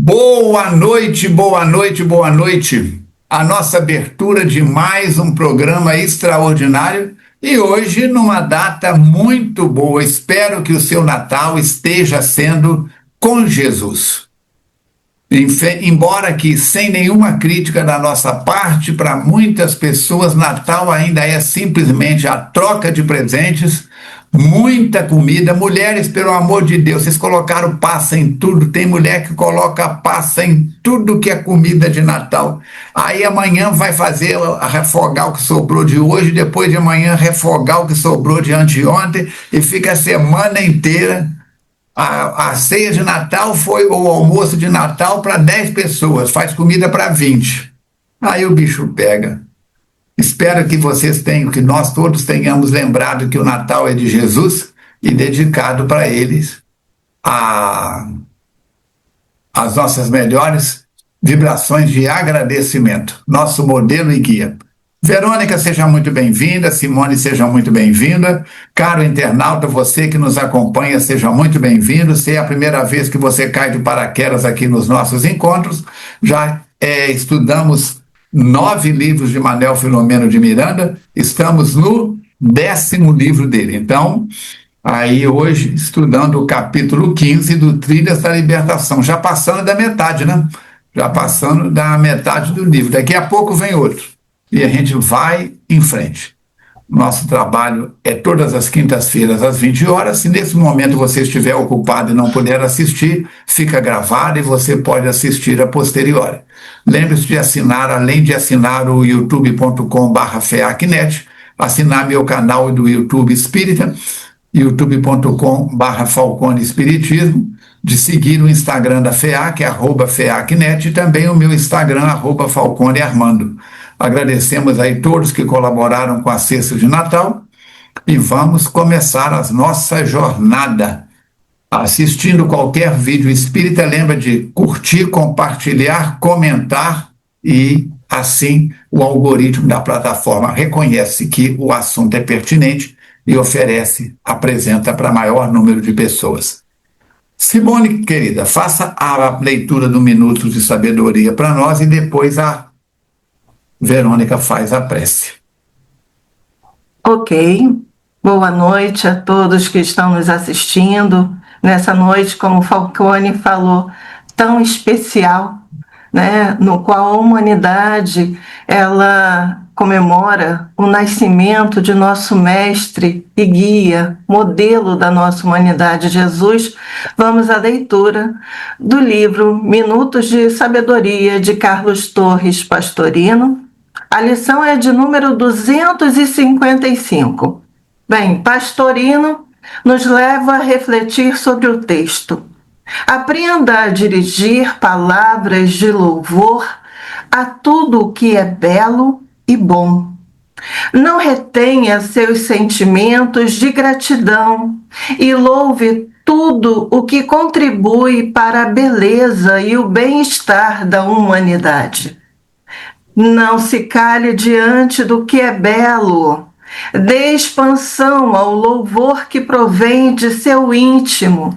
Boa noite, boa noite, boa noite. A nossa abertura de mais um programa extraordinário e hoje numa data muito boa. Espero que o seu Natal esteja sendo com Jesus. Embora que sem nenhuma crítica da nossa parte, para muitas pessoas Natal ainda é simplesmente a troca de presentes, muita comida. Mulheres, pelo amor de Deus, vocês colocaram passa em tudo. Tem mulher que coloca passa em tudo que é comida de Natal. Aí amanhã vai fazer refogar o que sobrou de hoje, depois de amanhã refogar o que sobrou de anteontem e fica a semana inteira. A ceia de Natal foi o almoço de Natal para 10 pessoas, faz comida para 20. Aí o bicho pega. Espero que vocês tenham, que nós todos tenhamos lembrado que o Natal é de Jesus e dedicado para eles as nossas melhores vibrações de agradecimento, nosso modelo e guia. Verônica, seja muito bem-vinda. Simone, seja muito bem-vinda. Caro internauta, você que nos acompanha, seja muito bem-vindo. Se é a primeira vez que você cai de paraquedas aqui nos nossos encontros, já estudamos 9 livros de Manuel Filomeno de Miranda, estamos no 10º livro dele. Então, aí hoje, estudando o capítulo 15 do Trilhas da Libertação, já passando da metade, né? Já passando da metade do livro. Daqui a pouco vem outro. E a gente vai em frente. Nosso trabalho é todas as quintas-feiras às 20 horas. Se nesse momento você estiver ocupado e não puder assistir, fica gravado e você pode assistir a posteriori. Lembre-se de assinar, além de assinar o youtube.com/feacnet, assinar meu canal do YouTube Espírita, youtube.com/Falcone Espiritismo, de seguir o Instagram da FEAC, @FEACnet, e também o meu Instagram, @Falcone Armando. Agradecemos aí todos que colaboraram com a cesta de Natal e vamos começar a nossa jornada. Assistindo qualquer vídeo espírita, lembra de curtir, compartilhar, comentar e assim o algoritmo da plataforma reconhece que o assunto é pertinente e apresenta para maior número de pessoas. Simone, querida, faça a leitura do Minuto de Sabedoria para nós e depois a Verônica faz a prece. Ok. Boa noite a todos que estão nos assistindo. Nessa noite, como o Falcone falou, tão especial, né? No qual a humanidade ela comemora o nascimento de nosso mestre e guia, modelo da nossa humanidade, Jesus. Vamos à leitura do livro Minutos de Sabedoria, de Carlos Torres Pastorino. A lição é de número 255. Bem, Pastorino nos leva a refletir sobre o texto. Aprenda a dirigir palavras de louvor a tudo o que é belo e bom. Não retenha seus sentimentos de gratidão e louve tudo o que contribui para a beleza e o bem-estar da humanidade. Não se cale diante do que é belo. Dê expansão ao louvor que provém de seu íntimo,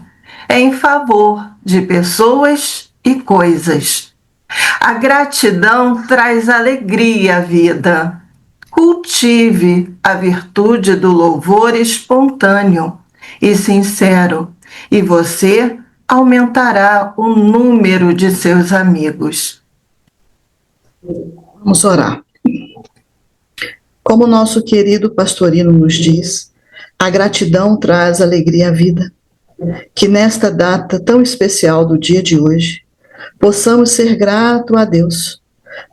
em favor de pessoas e coisas. A gratidão traz alegria à vida. Cultive a virtude do louvor espontâneo e sincero, e você aumentará o número de seus amigos. Vamos orar. Como nosso querido Pastorino nos diz, a gratidão traz alegria à vida. Que nesta data tão especial do dia de hoje, possamos ser gratos a Deus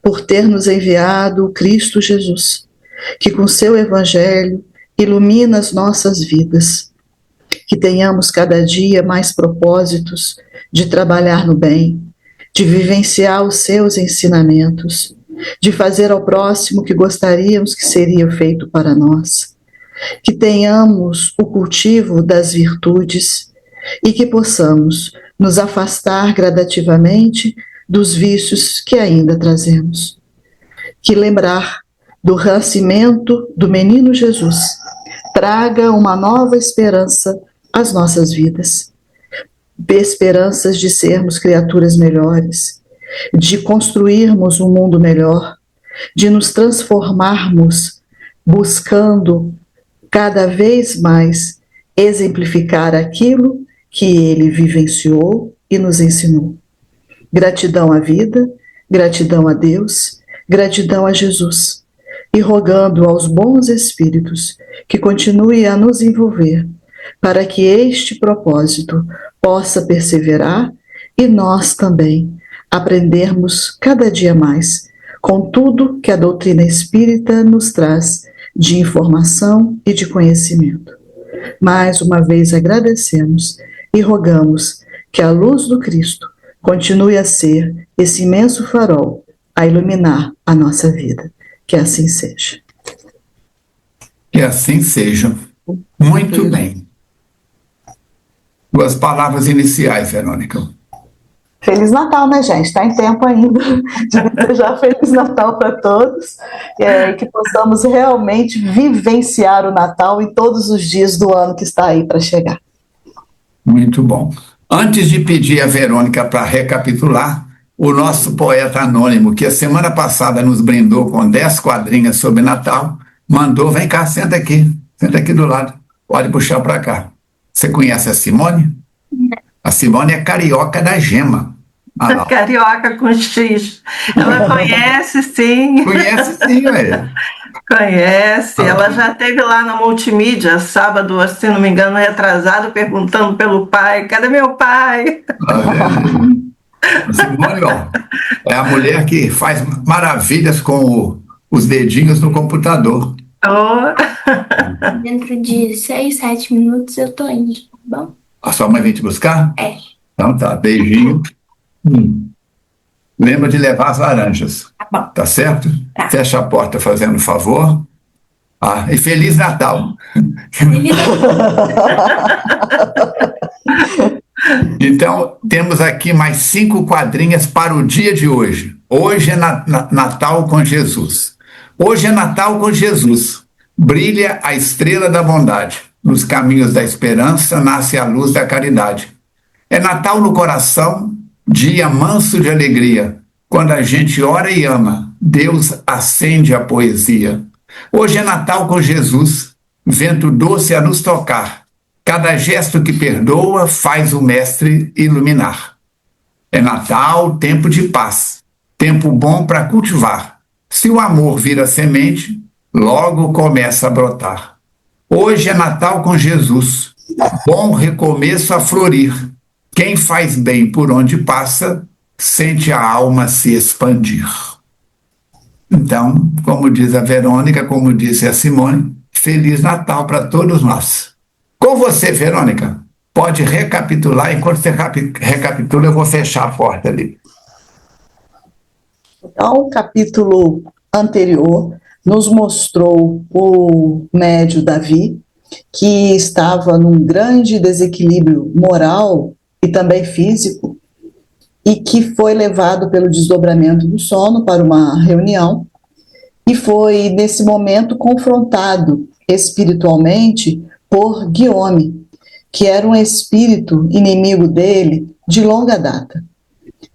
por ter nos enviado o Cristo Jesus, que com seu Evangelho ilumina as nossas vidas. Que tenhamos cada dia mais propósitos de trabalhar no bem, de vivenciar os seus ensinamentos, de fazer ao próximo o que gostaríamos que seria feito para nós. Que tenhamos o cultivo das virtudes e que possamos nos afastar gradativamente dos vícios que ainda trazemos. Que lembrar do nascimento do menino Jesus traga uma nova esperança às nossas vidas. esperanças de sermos criaturas melhores, de construirmos um mundo melhor, de nos transformarmos, buscando cada vez mais exemplificar aquilo que ele vivenciou e nos ensinou. Gratidão à vida, gratidão a Deus, gratidão a Jesus, e rogando aos bons espíritos que continue a nos envolver, para que este propósito possa perseverar e nós também aprendermos cada dia mais com tudo que a doutrina espírita nos traz de informação e de conhecimento. Mais uma vez agradecemos e rogamos que a luz do Cristo continue a ser esse imenso farol a iluminar a nossa vida. Que assim seja. Que assim seja. Muito bem. Duas palavras iniciais, Verônica. Feliz Natal, né, gente? Está em tempo ainda de desejar Feliz Natal para todos, e que possamos realmente vivenciar o Natal em todos os dias do ano que está aí para chegar. Muito bom. Antes de pedir a Verônica para recapitular, o nosso poeta anônimo, que a semana passada nos brindou com 10 quadrinhas sobre Natal, mandou, vem cá, senta aqui do lado, pode puxar para cá. Você conhece a Simone? A Simone é carioca da Gema. Ah, carioca com X. Ela conhece, sim. Conhece sim, velho. Conhece. Ela já esteve lá na multimídia, sábado, se não me engano, retrasado, perguntando pelo pai. Cadê meu pai? A Simone, ó, é a mulher que faz maravilhas com os dedinhos no computador. Oh. Dentro de 6, 7 minutos eu tô indo, tá bom? A sua mãe vem te buscar? É. Então tá, beijinho. Lembra de levar as laranjas. Tá bom. Tá certo? Tá. Fecha a porta fazendo favor. E Feliz Natal. Então, temos aqui mais 5 quadrinhas para o dia de hoje. Hoje é Natal com Jesus. Hoje é Natal com Jesus. Brilha a estrela da bondade. Nos caminhos da esperança nasce a luz da caridade. É Natal no coração, dia manso de alegria. Quando a gente ora e ama, Deus acende a poesia. Hoje é Natal com Jesus, vento doce a nos tocar. Cada gesto que perdoa faz o Mestre iluminar. É Natal, tempo de paz, tempo bom para cultivar. Se o amor vira semente, logo começa a brotar. Hoje é Natal com Jesus, bom recomeço a florir. Quem faz bem por onde passa, sente a alma se expandir. Então, como diz a Verônica, como disse a Simone, Feliz Natal para todos nós. Com você, Verônica, pode recapitular. Enquanto você recapitula, eu vou fechar a porta ali. Então, o capítulo anterior nos mostrou o médio Davi, que estava num grande desequilíbrio moral e também físico, e que foi levado pelo desdobramento do sono para uma reunião, e foi, nesse momento, confrontado espiritualmente por Guiome, que era um espírito inimigo dele de longa data.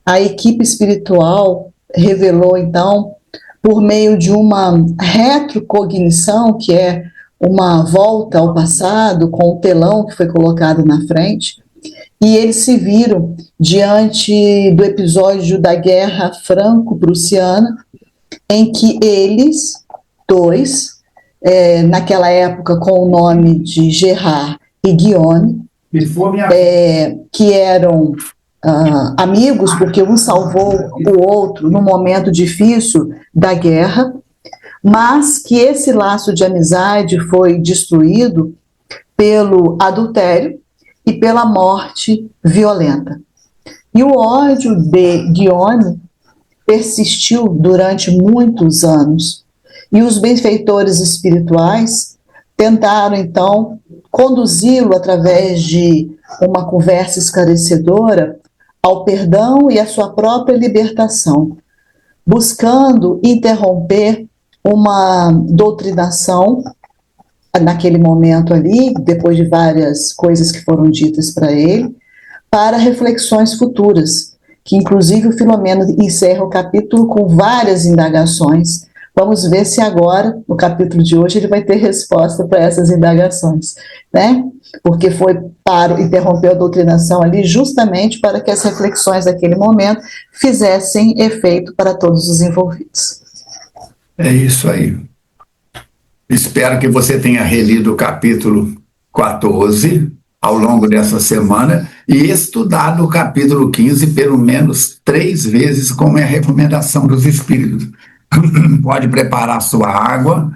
A equipe espiritual revelou, então, por meio de uma retrocognição, que é uma volta ao passado, com o telão que foi colocado na frente, e eles se viram diante do episódio da Guerra Franco-Prussiana, em que eles, dois, naquela época com o nome de Gerard e Guiome, que eram amigos, porque um salvou o outro no momento difícil da guerra, mas que esse laço de amizade foi destruído pelo adultério e pela morte violenta. E o ódio de Guiome persistiu durante muitos anos, e os benfeitores espirituais tentaram, então, conduzi-lo através de uma conversa esclarecedora ao perdão e à sua própria libertação, buscando interromper uma doutrinação naquele momento ali, depois de várias coisas que foram ditas para ele, para reflexões futuras, que inclusive o Filomeno encerra o capítulo com várias indagações. Vamos ver se agora, no capítulo de hoje, ele vai ter resposta para essas indagações, né? Porque interrompeu a doutrinação ali justamente para que as reflexões daquele momento fizessem efeito para todos os envolvidos. É isso aí. Espero que você tenha relido o capítulo 14 ao longo dessa semana e estudado o capítulo 15 pelo menos 3 vezes, como é a recomendação dos Espíritos. Pode preparar sua água.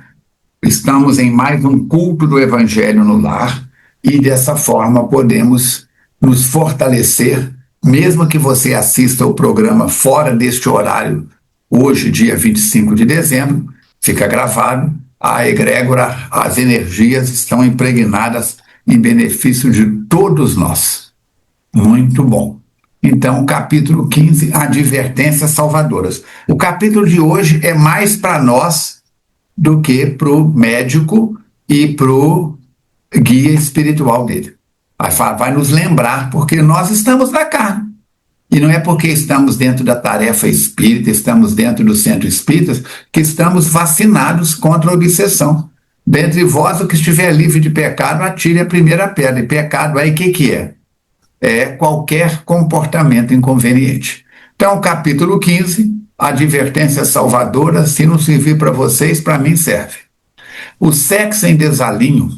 Estamos em mais um culto do Evangelho no lar e dessa forma podemos nos fortalecer, mesmo que você assista o programa fora deste horário, hoje, dia 25 de dezembro, fica gravado, a egrégora, as energias estão impregnadas em benefício de todos nós. Muito bom. Então, capítulo 15, advertências salvadoras. O capítulo de hoje é mais para nós do que para o médico e para o guia espiritual dele. Vai nos lembrar, porque nós estamos na carne. E não é porque estamos dentro da tarefa espírita, estamos dentro do centro espírita, que estamos vacinados contra a obsessão. Dentre vós, o que estiver livre de pecado, atire a primeira pedra. E pecado aí, o que é? É qualquer comportamento inconveniente. Então, capítulo 15, advertência salvadora, se não servir para vocês, para mim serve. O sexo em desalinho,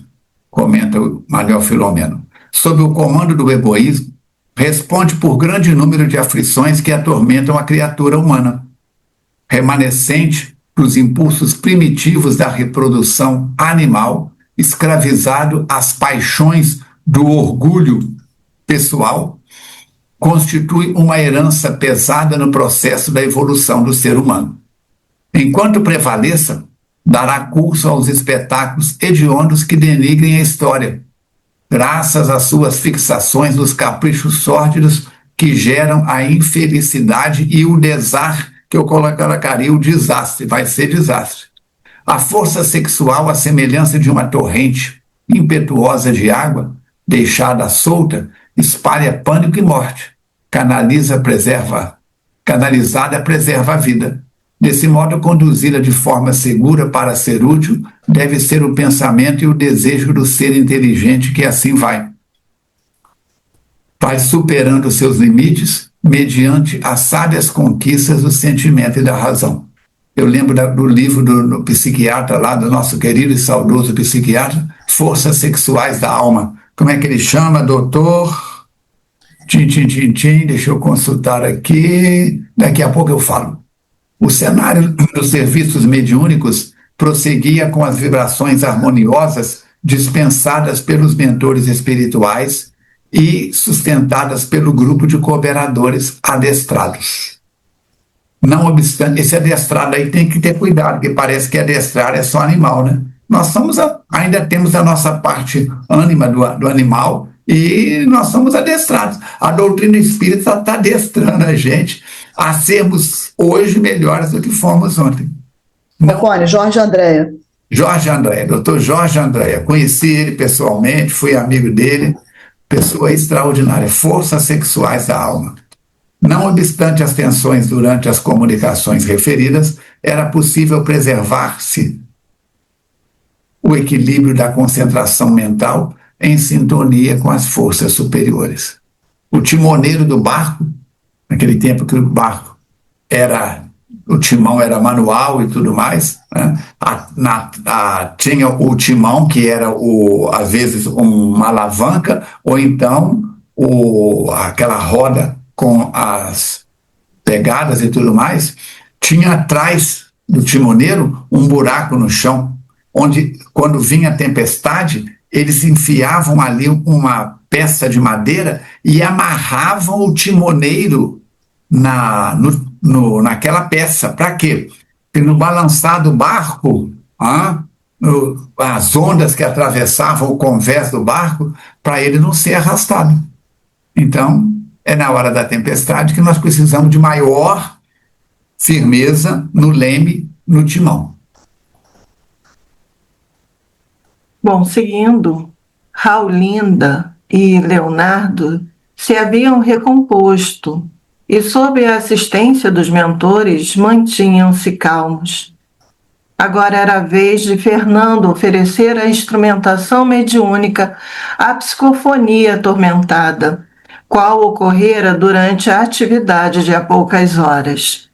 comenta o Manuel Filomeno, sob o comando do egoísmo, responde por grande número de aflições que atormentam a criatura humana, remanescente dos impulsos primitivos da reprodução animal, escravizado às paixões do orgulho pessoal, constitui uma herança pesada no processo da evolução do ser humano. Enquanto prevaleça, dará curso aos espetáculos hediondos que denigrem a história, graças às suas fixações nos caprichos sórdidos que geram a infelicidade e o desar, que eu colocaria o desastre, vai ser desastre. A força sexual, à semelhança de uma torrente impetuosa de água, deixada solta, espalha pânico e morte. Canalizada preserva a vida. Desse modo, conduzida de forma segura para ser útil, deve ser o pensamento e o desejo do ser inteligente que assim vai superando seus limites mediante as sábias conquistas do sentimento e da razão. Eu lembro do livro do psiquiatra lá, do nosso querido e saudoso psiquiatra, Forças Sexuais da Alma. Como é que ele chama, doutor? Deixa eu consultar aqui, daqui a pouco eu falo. O cenário dos serviços mediúnicos prosseguia com as vibrações harmoniosas dispensadas pelos mentores espirituais e sustentadas pelo grupo de cooperadores adestrados. Não obstante, esse adestrado aí tem que ter cuidado, porque parece que adestrar é só animal, né? Nós ainda temos a nossa parte ânima do animal e nós somos adestrados. A doutrina espírita está adestrando a gente a sermos hoje melhores do que fomos ontem. Marconi, Jorge Andréa. Jorge Andréa, doutor Jorge Andréa. Conheci ele pessoalmente, fui amigo dele, pessoa extraordinária, forças sexuais da alma. Não obstante as tensões durante as comunicações referidas, era possível preservar-se o equilíbrio da concentração mental em sintonia com as forças superiores. O timoneiro do barco, naquele tempo que o timão era manual e tudo mais, né? Tinha o timão, que era, às vezes, uma alavanca, ou então aquela roda com as pegadas e tudo mais. Tinha atrás do timoneiro um buraco no chão, onde, quando vinha a tempestade, eles enfiavam ali uma peça de madeira e amarravam o timoneiro naquela peça. Para quê? Porque no balançar do barco, as ondas que atravessavam o convés do barco, para ele não ser arrastado. Então, é na hora da tempestade que nós precisamos de maior firmeza no leme, no timão. Bom, seguindo, Raulinda e Leonardo se haviam recomposto e, sob a assistência dos mentores, mantinham-se calmos. Agora era a vez de Fernando oferecer a instrumentação mediúnica à psicofonia atormentada, qual ocorrera durante a atividade de há poucas horas.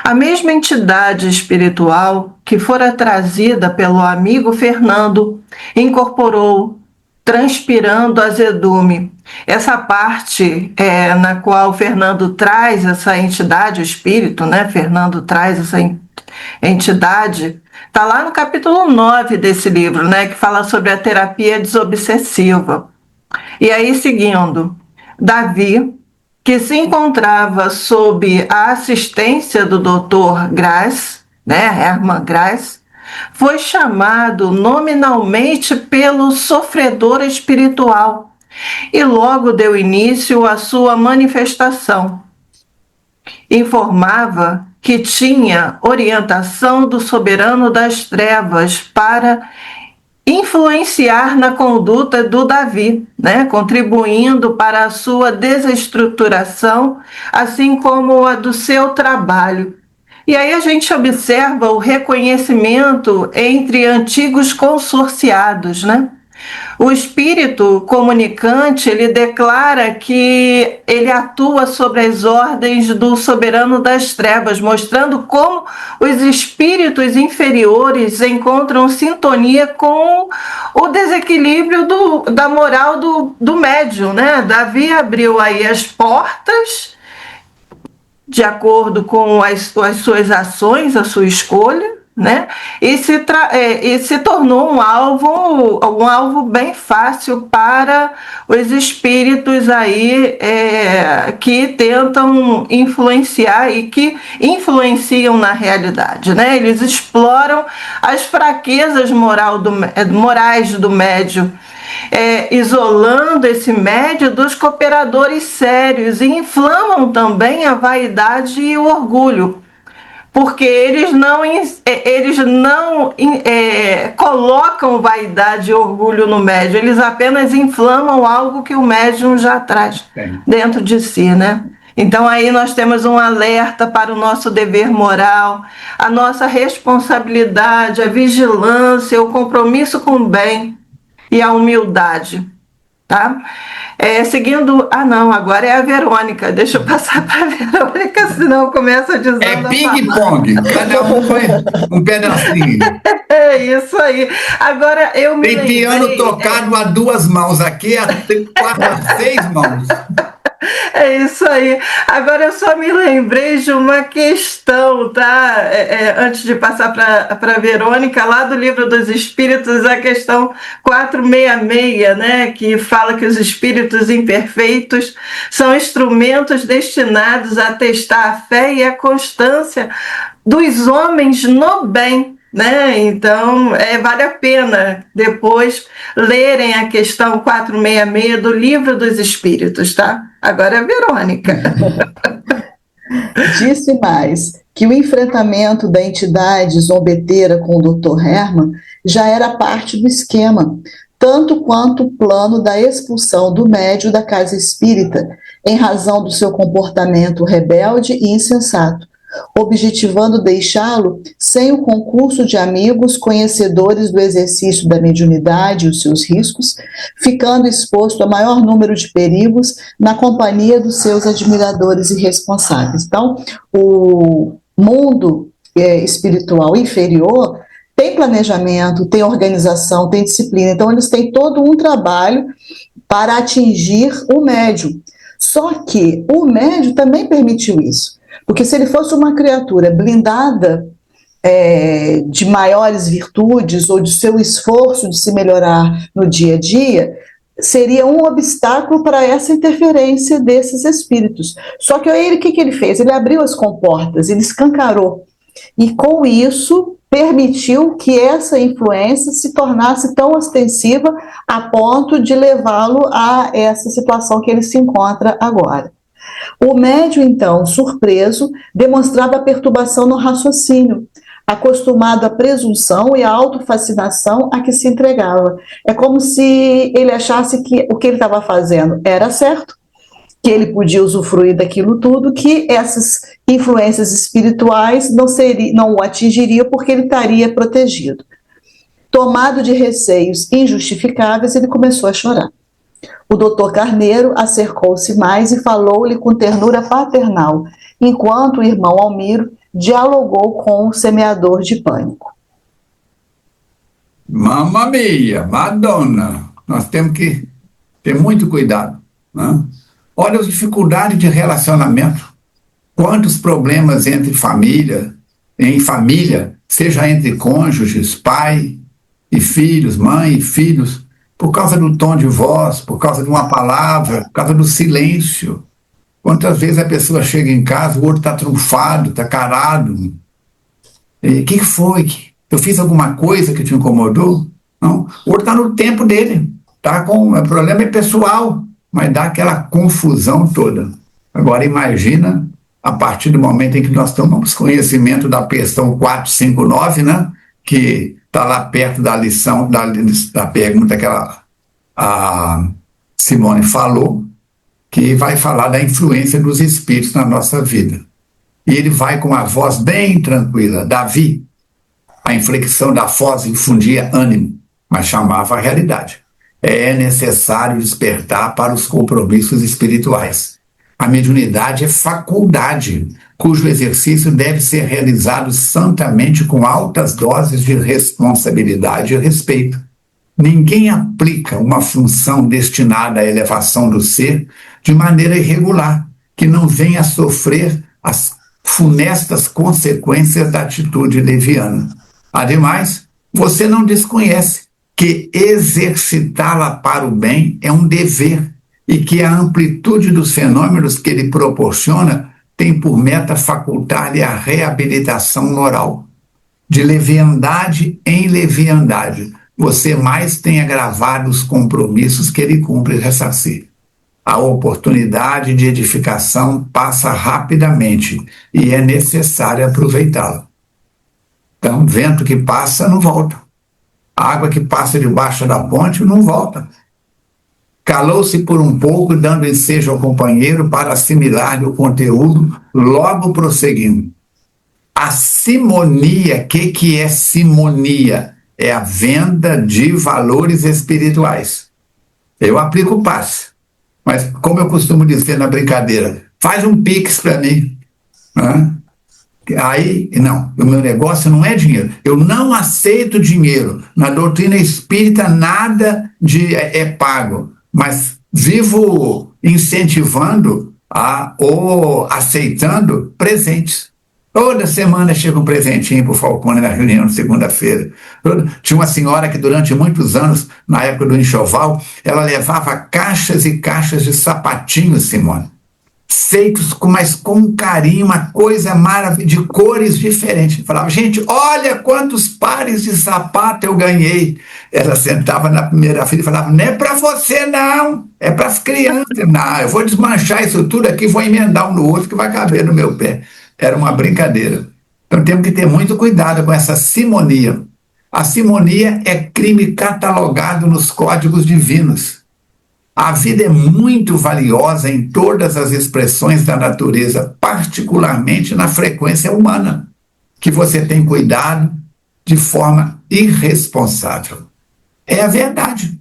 A mesma entidade espiritual que fora trazida pelo amigo Fernando incorporou, transpirando azedume. Essa parte na qual Fernando traz essa entidade, o espírito, né? Fernando traz essa entidade, está lá no capítulo 9 desse livro, né? Que fala sobre a terapia desobsessiva. E aí, seguindo, Davi, que se encontrava sob a assistência do Dr. Grace, né, Hermann Grace, foi chamado nominalmente pelo sofredor espiritual e logo deu início à sua manifestação. Informava que tinha orientação do soberano das trevas para influenciar na conduta do Davi, né, contribuindo para a sua desestruturação, assim como a do seu trabalho. E aí a gente observa o reconhecimento entre antigos consorciados, né? O espírito comunicante, ele declara que ele atua sobre as ordens do soberano das trevas, mostrando como os espíritos inferiores encontram sintonia com o desequilíbrio da moral do médium, né? Davi abriu aí as portas de acordo com as suas ações, a sua escolha, né? E se tornou um alvo bem fácil para os espíritos aí que tentam influenciar e que influenciam na realidade, né? Eles exploram as fraquezas morais do médium, isolando esse médium dos cooperadores sérios, e inflamam também a vaidade e o orgulho, porque eles não colocam vaidade e orgulho no médium, eles apenas inflamam algo que o médium já traz dentro de si, né? Então aí nós temos um alerta para o nosso dever moral, a nossa responsabilidade, a vigilância, o compromisso com o bem e a humildade, tá? Seguindo, agora é a Verônica, deixa eu passar para a Verônica, senão começa dizendo... É ping-pong, cada um foi um pedacinho. É isso aí. Agora eu me lembrei... Tem piano tocado a 2 mãos, aqui a 6 mãos. É isso aí. Agora eu só me lembrei de uma questão, tá? Antes de passar para a Verônica, lá do Livro dos Espíritos, a questão 466, né? Que fala que os espíritos imperfeitos são instrumentos destinados a testar a fé e a constância dos homens no bem, né? Então, vale a pena depois lerem a questão 466 do Livro dos Espíritos, tá? Agora é a Verônica. Disse mais que o enfrentamento da entidade zombeteira com o Dr. Hermann já era parte do esquema, tanto quanto o plano da expulsão do médium da casa espírita, em razão do seu comportamento rebelde e insensato, objetivando deixá-lo sem o concurso de amigos conhecedores do exercício da mediunidade e os seus riscos, ficando exposto a maior número de perigos na companhia dos seus admiradores e responsáveis. Então, o mundo espiritual inferior tem planejamento, tem organização, tem disciplina, então eles têm todo um trabalho para atingir o médium. Só que o médium também permitiu isso. Porque se ele fosse uma criatura blindada de maiores virtudes ou de seu esforço de se melhorar no dia a dia, seria um obstáculo para essa interferência desses espíritos. Só que aí o que ele fez? Ele abriu as comportas, ele escancarou. E com isso permitiu que essa influência se tornasse tão ostensiva a ponto de levá-lo a essa situação que ele se encontra agora. O médium, então, surpreso, demonstrava perturbação no raciocínio, acostumado à presunção e à autofascinação a que se entregava. É como se ele achasse que o que ele estava fazendo era certo, que ele podia usufruir daquilo tudo, que essas influências espirituais não o atingiriam porque ele estaria protegido. Tomado de receios injustificáveis, ele começou a chorar. O doutor Carneiro acercou-se mais e falou-lhe com ternura paternal, enquanto o irmão Almiro dialogou com o semeador de pânico. Mamma mia, Madonna, nós temos que ter muito cuidado, né? Olha as dificuldades de relacionamento, quantos problemas entre família, em família, seja entre cônjuges, pai e filhos, mãe e filhos, por causa do tom de voz, por causa de uma palavra, por causa do silêncio. Quantas vezes a pessoa chega em casa, o outro está trunfado, está carado. O que foi? Eu fiz alguma coisa que te incomodou? Não. O outro está no tempo dele. O problema é pessoal, mas dá aquela confusão toda. Agora imagina, a partir do momento em que nós tomamos conhecimento da questão 459, né, que está lá perto da lição, da pergunta que a Simone falou, que vai falar da influência dos espíritos na nossa vida. E ele vai com uma voz bem tranquila. Davi, a inflexão da voz infundia ânimo, mas chamava a realidade. É necessário despertar para os compromissos espirituais. A mediunidade é faculdade, cujo exercício deve ser realizado santamente com altas doses de responsabilidade e respeito. Ninguém aplica uma função destinada à elevação do ser de maneira irregular, que não venha a sofrer as funestas consequências da atitude leviana. Ademais, você não desconhece que exercitá-la para o bem é um dever e que a amplitude dos fenômenos que ele proporciona tem por meta facultar-lhe a reabilitação moral. De leviandade em leviandade, você mais tem agravado os compromissos que ele cumpre ressarcir. A oportunidade de edificação passa rapidamente e é necessário aproveitá-la. Então, vento que passa não volta. A água que passa debaixo da ponte não volta. Calou-se por um pouco, dando ensejo ao companheiro para assimilar o conteúdo, logo prosseguindo. A simonia, que é simonia? É a venda de valores espirituais. Eu aplico o passe, mas como eu costumo dizer na brincadeira, faz um pix para mim. Né? Aí, não, o meu negócio não é dinheiro. Eu não aceito dinheiro. Na doutrina espírita, nada é pago. Mas vivo incentivando ou aceitando presentes. Toda semana chega um presentinho para o Falcone na reunião de segunda-feira. Tinha uma senhora que durante muitos anos, na época do enxoval, ela levava caixas e caixas de sapatinhos, Simone. Feitos com carinho, uma coisa maravilhosa, de cores diferentes. Falava, gente, olha quantos pares de sapato eu ganhei. Ela sentava na primeira fila e falava, não é para você não, é para as crianças. Não, eu vou desmanchar isso tudo aqui, vou emendar um no outro que vai caber no meu pé. Era uma brincadeira. Então temos que ter muito cuidado com essa simonia. A simonia é crime catalogado nos códigos divinos. A vida é muito valiosa em todas as expressões da natureza, particularmente na frequência humana, que você tem cuidado de forma irresponsável. É a verdade.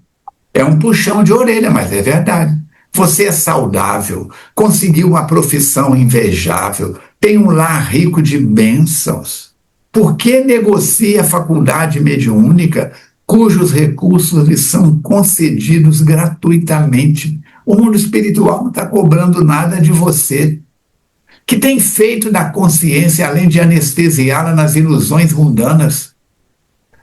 É um puxão de orelha, mas é verdade. Você é saudável, conseguiu uma profissão invejável, tem um lar rico de bênçãos. Por que negocia a faculdade mediúnica, cujos recursos lhe são concedidos gratuitamente? O mundo espiritual não está cobrando nada de você. Que tem feito da consciência, além de anestesiá-la nas ilusões mundanas?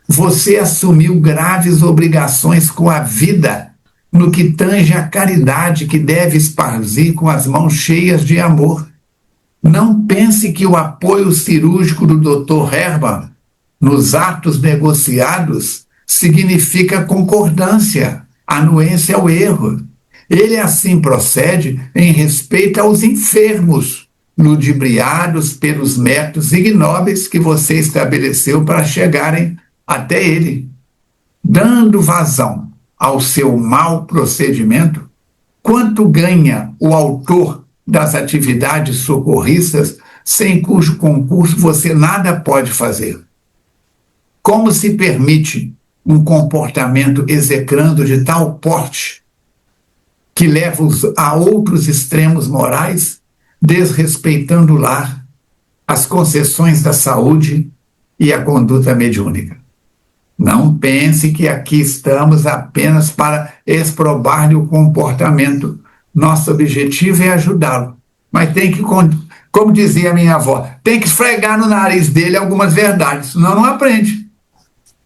Você assumiu graves obrigações com a vida, no que tange a caridade que deve esparzir com as mãos cheias de amor. Não pense que o apoio cirúrgico do Dr. Herman nos atos negociados significa concordância, anuência ao erro. Ele assim procede em respeito aos enfermos, ludibriados pelos métodos ignóbeis que você estabeleceu para chegarem até ele. Dando vazão ao seu mau procedimento, quanto ganha o autor das atividades socorristas sem cujo concurso você nada pode fazer? Como se permite um comportamento execrando de tal porte que leva a outros extremos morais, desrespeitando o lar, as concessões da saúde e a conduta mediúnica? Não pense que aqui estamos apenas para exprobar-lhe o comportamento. Nosso objetivo é ajudá-lo. Mas tem que, como dizia a minha avó, tem que esfregar no nariz dele algumas verdades, senão não aprende.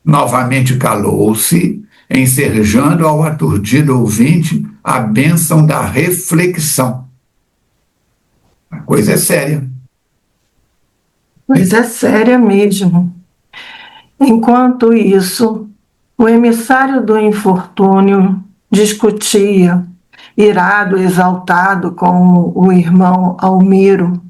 Novamente calou-se, encerjando ao aturdido ouvinte a bênção da reflexão. A coisa é séria. Pois é séria mesmo. Enquanto isso, o emissário do infortúnio discutia, irado, exaltado, com o irmão Almiro,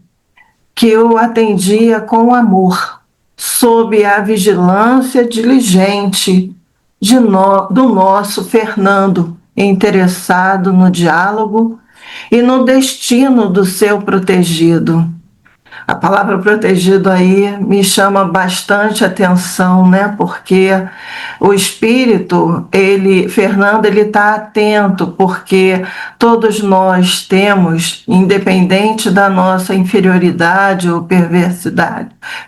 que o atendia com amor, sob a vigilância diligente do nosso Fernando, interessado no diálogo e no destino do seu protegido. A palavra protegido aí me chama bastante atenção, né? Porque o espírito, Fernando, ele está atento, porque todos nós temos, independente da nossa inferioridade ou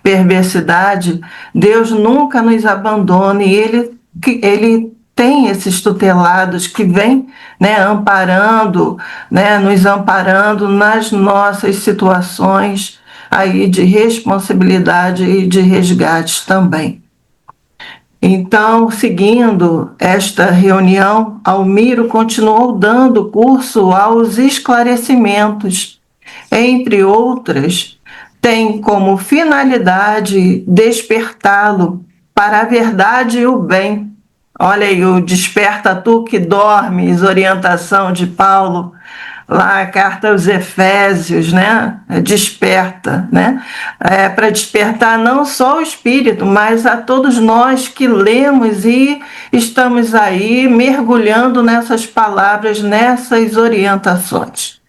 perversidade, Deus nunca nos abandona e ele tem esses tutelados que vêm, né, amparando, né, nos amparando nas nossas situações aí de responsabilidade e de resgate também. Então, seguindo esta reunião, Almiro continuou dando curso aos esclarecimentos. Entre outras, tem como finalidade despertá-lo para a verdade e o bem. Olha aí, o Desperta Tu que Dormes, orientação de Paulo, lá a carta aos Efésios, né? Desperta, né? Para despertar não só o espírito, mas a todos nós que lemos e estamos aí mergulhando nessas palavras, nessas orientações.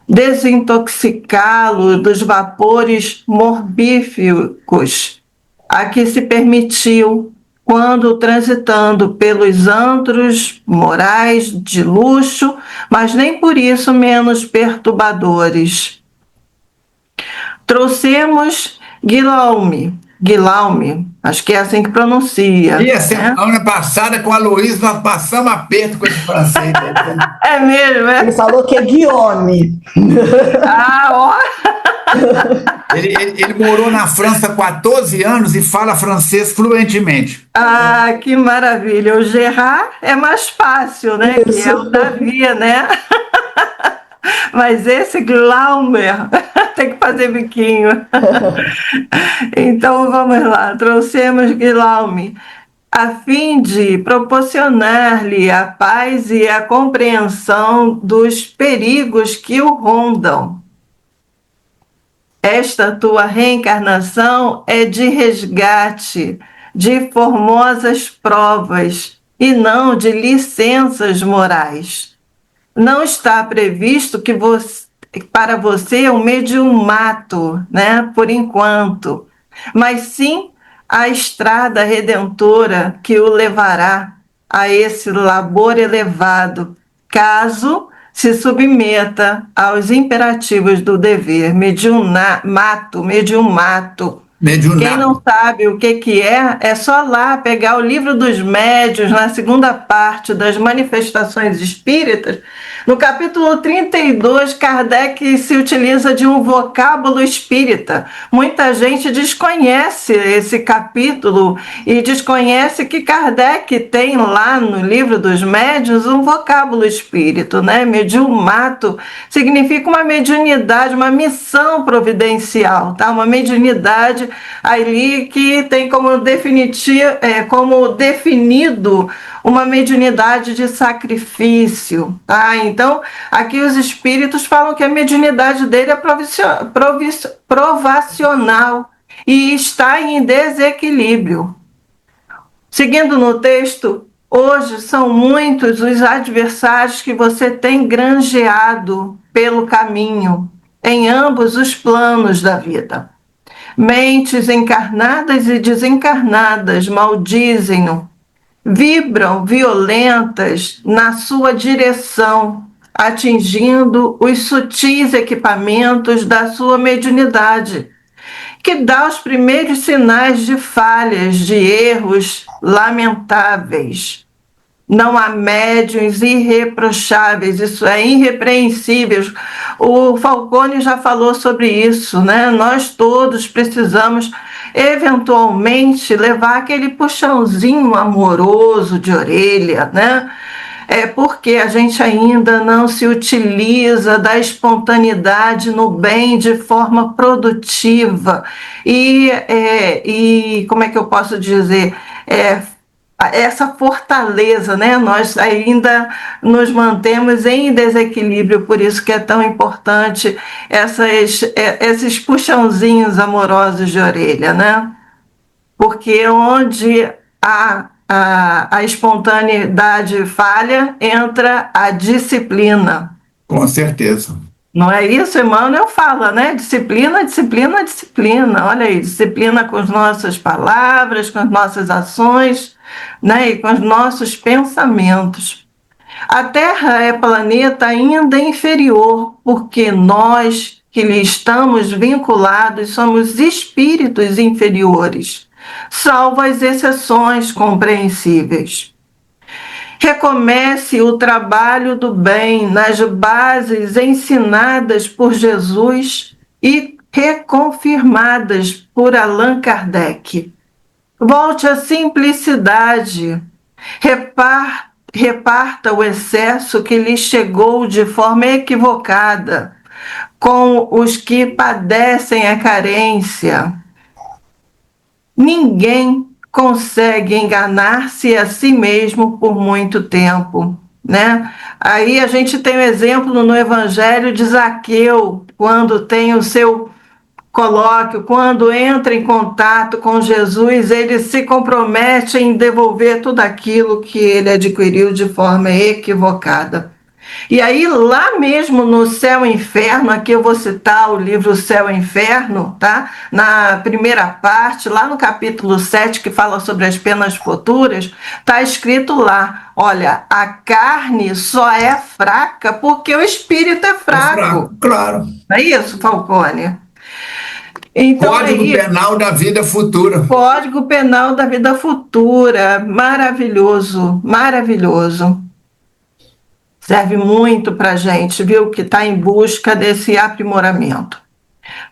Desintoxicá-lo dos vapores morbíficos a que se permitiu quando transitando pelos antros morais de luxo, mas nem por isso menos perturbadores. Trouxemos Guilaume, acho que é assim que pronuncia. E a semana passada com a Luísa nós passamos aperto com esse francês. É mesmo, é? Ele falou que é Guillaume. Ah, ó! Ele morou na França 14 anos e fala francês fluentemente. Ah, que maravilha. O Gerard é mais fácil, né? Isso. Que é o Davi, né? Mas esse Glaumer tem que fazer biquinho. Então vamos lá. Trouxemos Guilaume a fim de proporcionar-lhe a paz e a compreensão dos perigos que o rondam. Esta tua reencarnação é de resgate, de formosas provas e não de licenças morais. Não está previsto que para você um mediumato, né, por enquanto, mas sim a estrada redentora que o levará a esse labor elevado, caso se submeta aos imperativos do dever. Mediumato. Quem não sabe o que é só lá pegar o livro dos médiuns, na segunda parte das manifestações espíritas. No capítulo 32, Kardec se utiliza de um vocábulo espírita. Muita gente desconhece esse capítulo e desconhece que Kardec tem lá no livro dos médiuns um vocábulo espírito, né? Mediumato significa uma mediunidade, uma missão providencial, tá? Uma mediunidade ali que tem como definido uma mediunidade de sacrifício, tá? Então, aqui os espíritos falam que a mediunidade dele é provacional e está em desequilíbrio. Seguindo no texto, Hoje são muitos os adversários que você tem granjeado pelo caminho, em ambos os planos da vida. Mentes encarnadas e desencarnadas maldizem-no, vibram violentas na sua direção, atingindo os sutis equipamentos da sua mediunidade, que dá os primeiros sinais de falhas, de erros lamentáveis. Não há médiuns irreprocháveis, isso é irrepreensível. O Falcone já falou sobre isso, né? Nós todos precisamos, eventualmente, levar aquele puxãozinho amoroso de orelha, né? Porque a gente ainda não se utiliza da espontaneidade no bem de forma produtiva e como é que eu posso dizer? Essa fortaleza, né? Nós ainda nos mantemos em desequilíbrio, por isso que é tão importante esses puxãozinhos amorosos de orelha, né? Porque onde a espontaneidade falha, entra a disciplina. Com certeza. Não é isso, Emmanuel fala, né? Disciplina, disciplina, disciplina. Olha aí, disciplina com as nossas palavras, com as nossas ações, né? E com os nossos pensamentos. A Terra é planeta ainda inferior, porque nós que lhe estamos vinculados somos espíritos inferiores, salvo as exceções compreensíveis. Recomece o trabalho do bem nas bases ensinadas por Jesus e reconfirmadas por Allan Kardec. Volte à simplicidade, reparta o excesso que lhe chegou de forma equivocada com os que padecem a carência. Ninguém consegue enganar-se a si mesmo por muito tempo, né? Aí a gente tem o exemplo no Evangelho de Zaqueu, quando tem o seu colóquio, quando entra em contato com Jesus, ele se compromete em devolver tudo aquilo que ele adquiriu de forma equivocada. E aí, lá mesmo no Céu e Inferno, aqui eu vou citar o livro Céu e Inferno, tá? Na primeira parte, lá no capítulo 7, que fala sobre as penas futuras, está escrito lá, olha, a carne só é fraca porque o espírito é fraco. É fraco, claro. Não é isso, Falcone? Então, Código Penal da Vida Futura. Código Penal da Vida Futura, maravilhoso, maravilhoso. Serve muito para a gente, viu, que está em busca desse aprimoramento.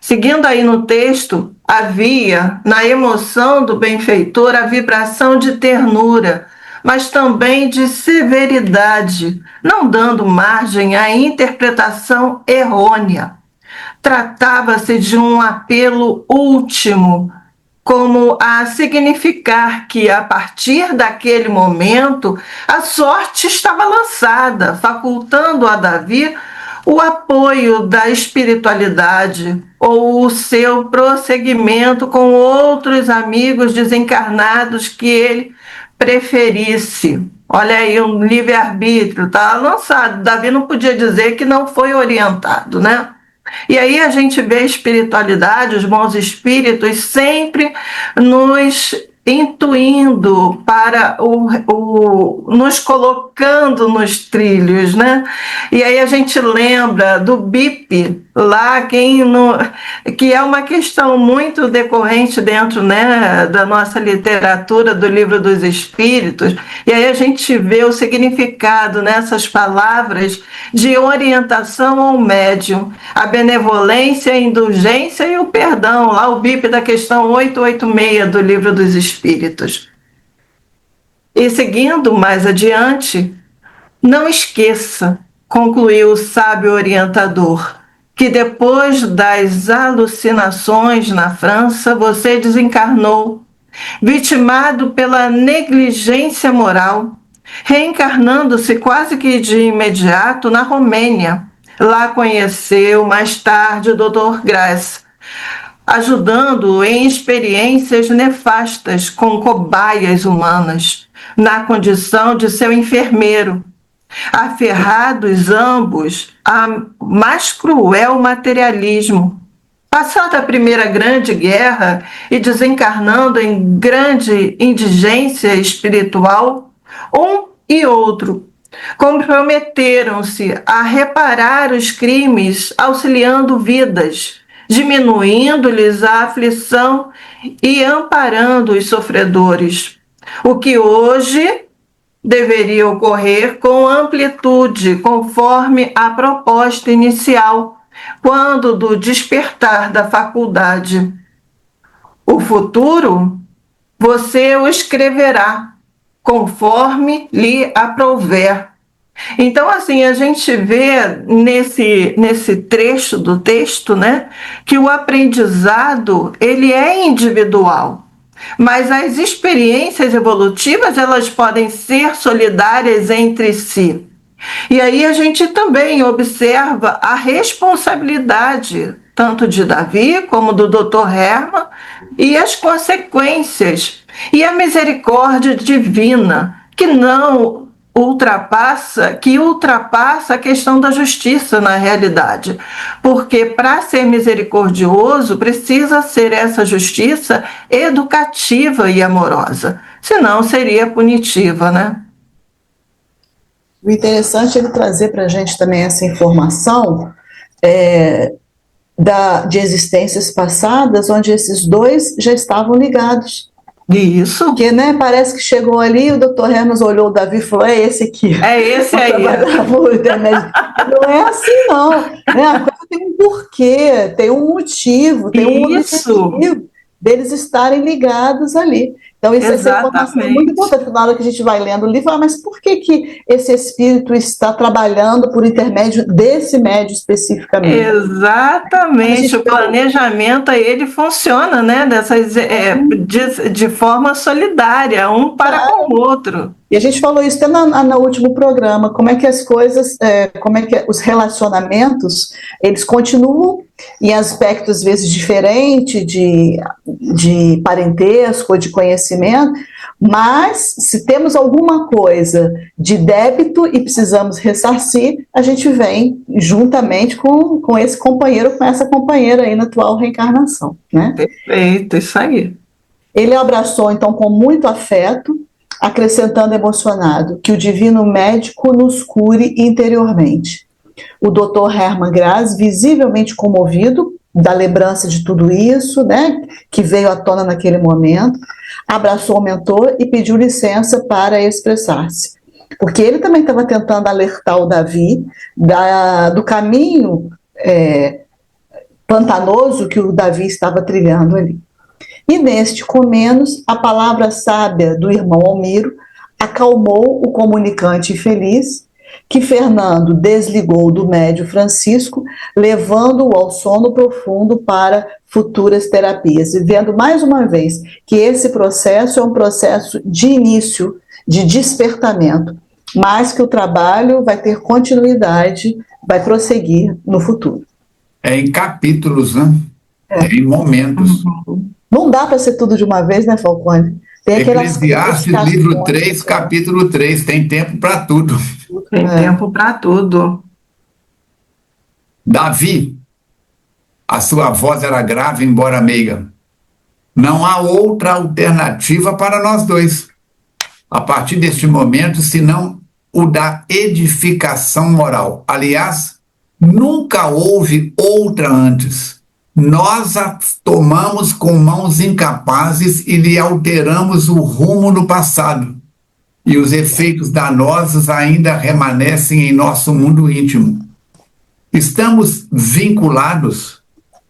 Seguindo aí no texto, havia na emoção do benfeitor a vibração de ternura, mas também de severidade, não dando margem à interpretação errônea. Tratava-se de um apelo último, como a significar que, a partir daquele momento, a sorte estava lançada, facultando a Davi o apoio da espiritualidade ou o seu prosseguimento com outros amigos desencarnados que ele preferisse. Olha aí, um livre-arbítrio, está lançado. Davi não podia dizer que não foi orientado, né? E aí a gente vê a espiritualidade, os bons espíritos sempre nos intuindo para nos colocando nos trilhos, né? E aí a gente lembra do BIP lá, que é uma questão muito decorrente dentro, né, da nossa literatura do Livro dos Espíritos, e aí a gente vê o significado nessas palavras de orientação ao médium, a benevolência, a indulgência e o perdão, lá o BIP da questão 886 do Livro dos Espíritos. E seguindo mais adiante, não esqueça, concluiu o sábio orientador, que depois das alucinações na França, você desencarnou, vitimado pela negligência moral, reencarnando-se quase que de imediato na Romênia. Lá conheceu mais tarde o Dr. Grace, ajudando em experiências nefastas com cobaias humanas, na condição de seu enfermeiro, aferrados ambos a mais cruel materialismo. Passada a Primeira Grande Guerra e desencarnando em grande indigência espiritual, um e outro comprometeram-se a reparar os crimes, auxiliando vidas, diminuindo-lhes a aflição e amparando os sofredores. O que hoje deveria ocorrer com amplitude, conforme a proposta inicial, quando do despertar da faculdade. O futuro você o escreverá, conforme lhe aprouver. Então, assim, a gente vê nesse trecho do texto, né, que o aprendizado, ele é individual, mas as experiências evolutivas, elas podem ser solidárias entre si. E aí a gente também observa a responsabilidade, tanto de Davi como do Dr. Hermann, e as consequências, e a misericórdia divina, que ultrapassa a questão da justiça na realidade. Porque para ser misericordioso, precisa ser essa justiça educativa e amorosa, senão seria punitiva, né? O interessante é ele trazer para a gente também essa informação de existências passadas, onde esses dois já estavam ligados. Isso. Porque, né, parece que chegou ali, o Dr. Hermes olhou o Davi e falou, é esse aqui. É esse aí. Não é assim, não. Né? A coisa tem um porquê, tem um motivo, tem um objetivo deles estarem ligados ali. Então, essa informação é muito importante, na hora que a gente vai lendo o livro, mas por que esse espírito está trabalhando por intermédio desse médio especificamente? Exatamente, o planejamento, ele funciona, né, de forma solidária, um para com o outro. E a gente falou isso até no último programa, como é que as coisas, como é que os relacionamentos, eles continuam em aspectos, às vezes, diferentes de parentesco, de conhecimento, mas se temos alguma coisa de débito e precisamos ressarcir, a gente vem juntamente com esse companheiro, com essa companheira aí na atual reencarnação, né? Perfeito, isso aí. Ele abraçou, então, com muito afeto, acrescentando emocionado, que o divino médico nos cure interiormente. O Dr. Hermann Graz, visivelmente comovido da lembrança de tudo isso, né, que veio à tona naquele momento, abraçou o mentor e pediu licença para expressar-se. Porque ele também estava tentando alertar o Davi do caminho pantanoso que o Davi estava trilhando ali. E neste comenos, a palavra sábia do irmão Almiro acalmou o comunicante infeliz, que Fernando desligou do médio Francisco, levando-o ao sono profundo para futuras terapias. E vendo mais uma vez que esse processo é um processo de início, de despertamento, mas que o trabalho vai ter continuidade, vai prosseguir no futuro. É em capítulos, né? É em momentos. Não dá para ser tudo de uma vez, né, Falcone? Tem Eclesiastes, livro 3, capítulo 3, tem tempo para tudo. Tem tempo para tudo. Davi, a sua voz era grave, embora meiga. Não há outra alternativa para nós dois, a partir deste momento, senão o da edificação moral. Aliás, nunca houve outra antes. Nós a tomamos com mãos incapazes e lhe alteramos o rumo no passado. E os efeitos danosos ainda remanescem em nosso mundo íntimo. Estamos vinculados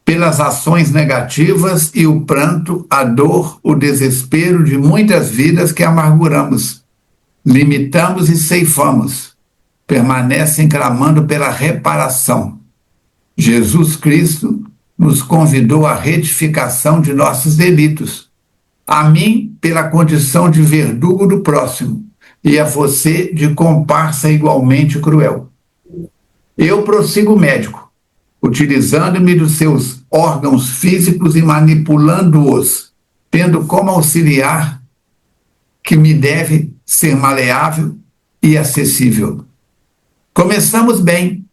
pelas ações negativas e o pranto, a dor, o desespero de muitas vidas que amarguramos, limitamos e ceifamos. Permanecem clamando pela reparação. Jesus Cristo nos convidou à retificação de nossos delitos. A mim, pela condição de verdugo do próximo, e a você de comparsa igualmente cruel. Eu prossigo médico, utilizando-me dos seus órgãos físicos e manipulando-os, tendo como auxiliar que me deve ser maleável e acessível. Começamos bem,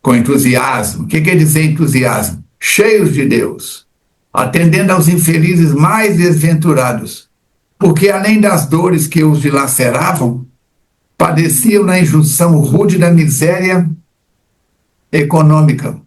com entusiasmo. O que quer dizer entusiasmo? Cheios de Deus, atendendo aos infelizes mais desventurados, porque além das dores que os dilaceravam, padeciam na injunção rude da miséria econômica.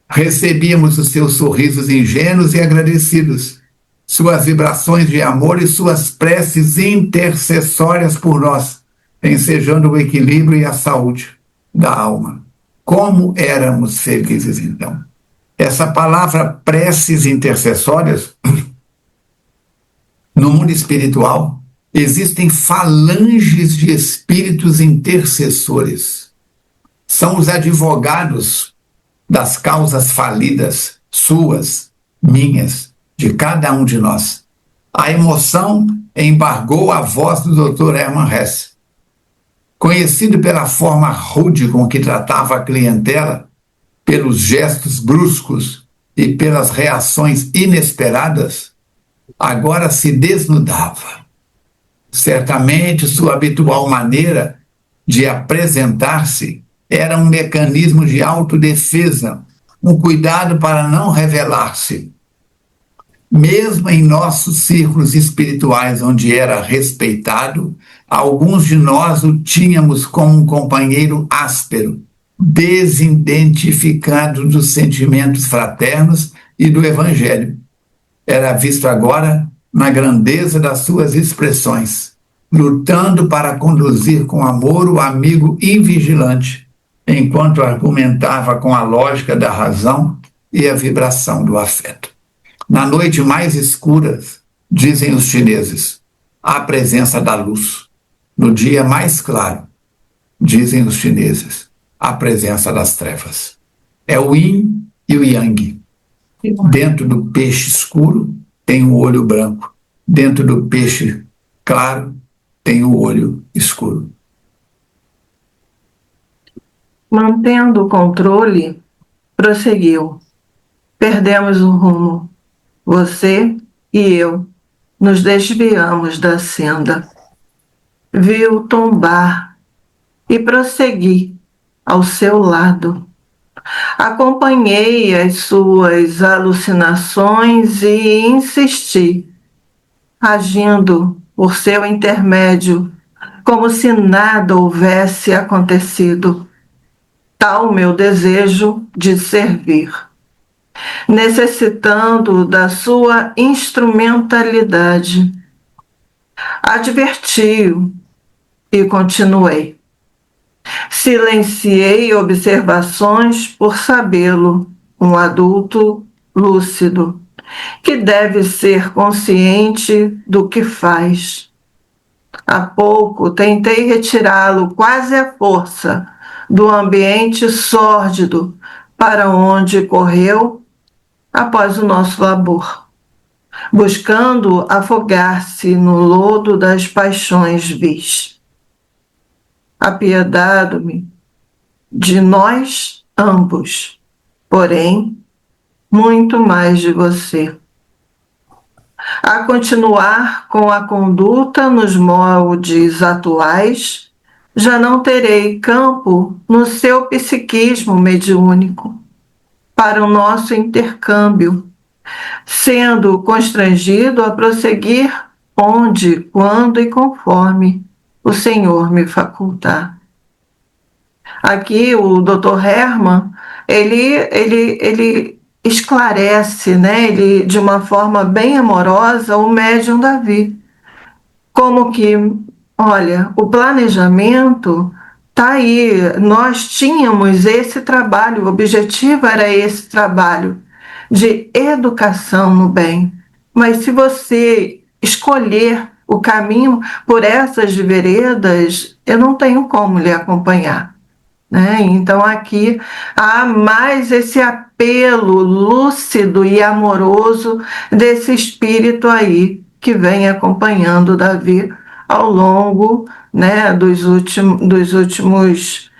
Recebíamos os seus sorrisos ingênuos e agradecidos, suas vibrações de amor e suas preces intercessórias por nós, ensejando o equilíbrio e a saúde da alma. Como éramos felizes, então. Essa palavra preces intercessórias, no mundo espiritual, existem falanges de espíritos intercessores. São os advogados das causas falidas, suas, minhas, de cada um de nós. A emoção embargou a voz do Dr. Hermann Hesse. Conhecido pela forma rude com que tratava a clientela, pelos gestos bruscos e pelas reações inesperadas, agora se desnudava. Certamente sua habitual maneira de apresentar-se era um mecanismo de autodefesa, um cuidado para não revelar-se. Mesmo em nossos círculos espirituais, onde era respeitado, alguns de nós o tínhamos como um companheiro áspero, desidentificado dos sentimentos fraternos e do Evangelho. Era visto agora na grandeza das suas expressões, lutando para conduzir com amor o amigo invigilante, enquanto argumentava com a lógica da razão e a vibração do afeto. Na noite mais escura, dizem os chineses, há a presença da luz. No dia mais claro, dizem os chineses, a presença das trevas. É o yin e o yang. Dentro do peixe escuro tem o olho branco. Dentro do peixe claro tem o olho escuro. Mantendo o controle, prosseguiu. Perdemos o rumo. Você e eu nos desviamos da senda. Vi-o tombar e prossegui ao seu lado. Acompanhei as suas alucinações e insisti, agindo por seu intermédio, como se nada houvesse acontecido. Tal meu desejo de servir, necessitando da sua instrumentalidade. Adverti-o e continuei. Silenciei observações por sabê-lo, um adulto lúcido, que deve ser consciente do que faz. Há pouco tentei retirá-lo quase à força do ambiente sórdido para onde correu após o nosso labor, buscando afogar-se no lodo das paixões vis. Apiedado-me de nós ambos, porém, muito mais de você. A continuar com a conduta nos moldes atuais, já não terei campo no seu psiquismo mediúnico para o nosso intercâmbio, sendo constrangido a prosseguir onde, quando e conforme o Senhor me facultar. Aqui o Dr. Hermann, ele esclarece, né, ele, de uma forma bem amorosa, o médium Davi. Como que, olha, o planejamento está aí, nós tínhamos esse trabalho, o objetivo era esse trabalho de educação no bem. Mas se você escolher o caminho por essas veredas, eu não tenho como lhe acompanhar, né? Então aqui há mais esse apelo lúcido e amoroso desse espírito aí que vem acompanhando Davi ao longo, né, dos últimos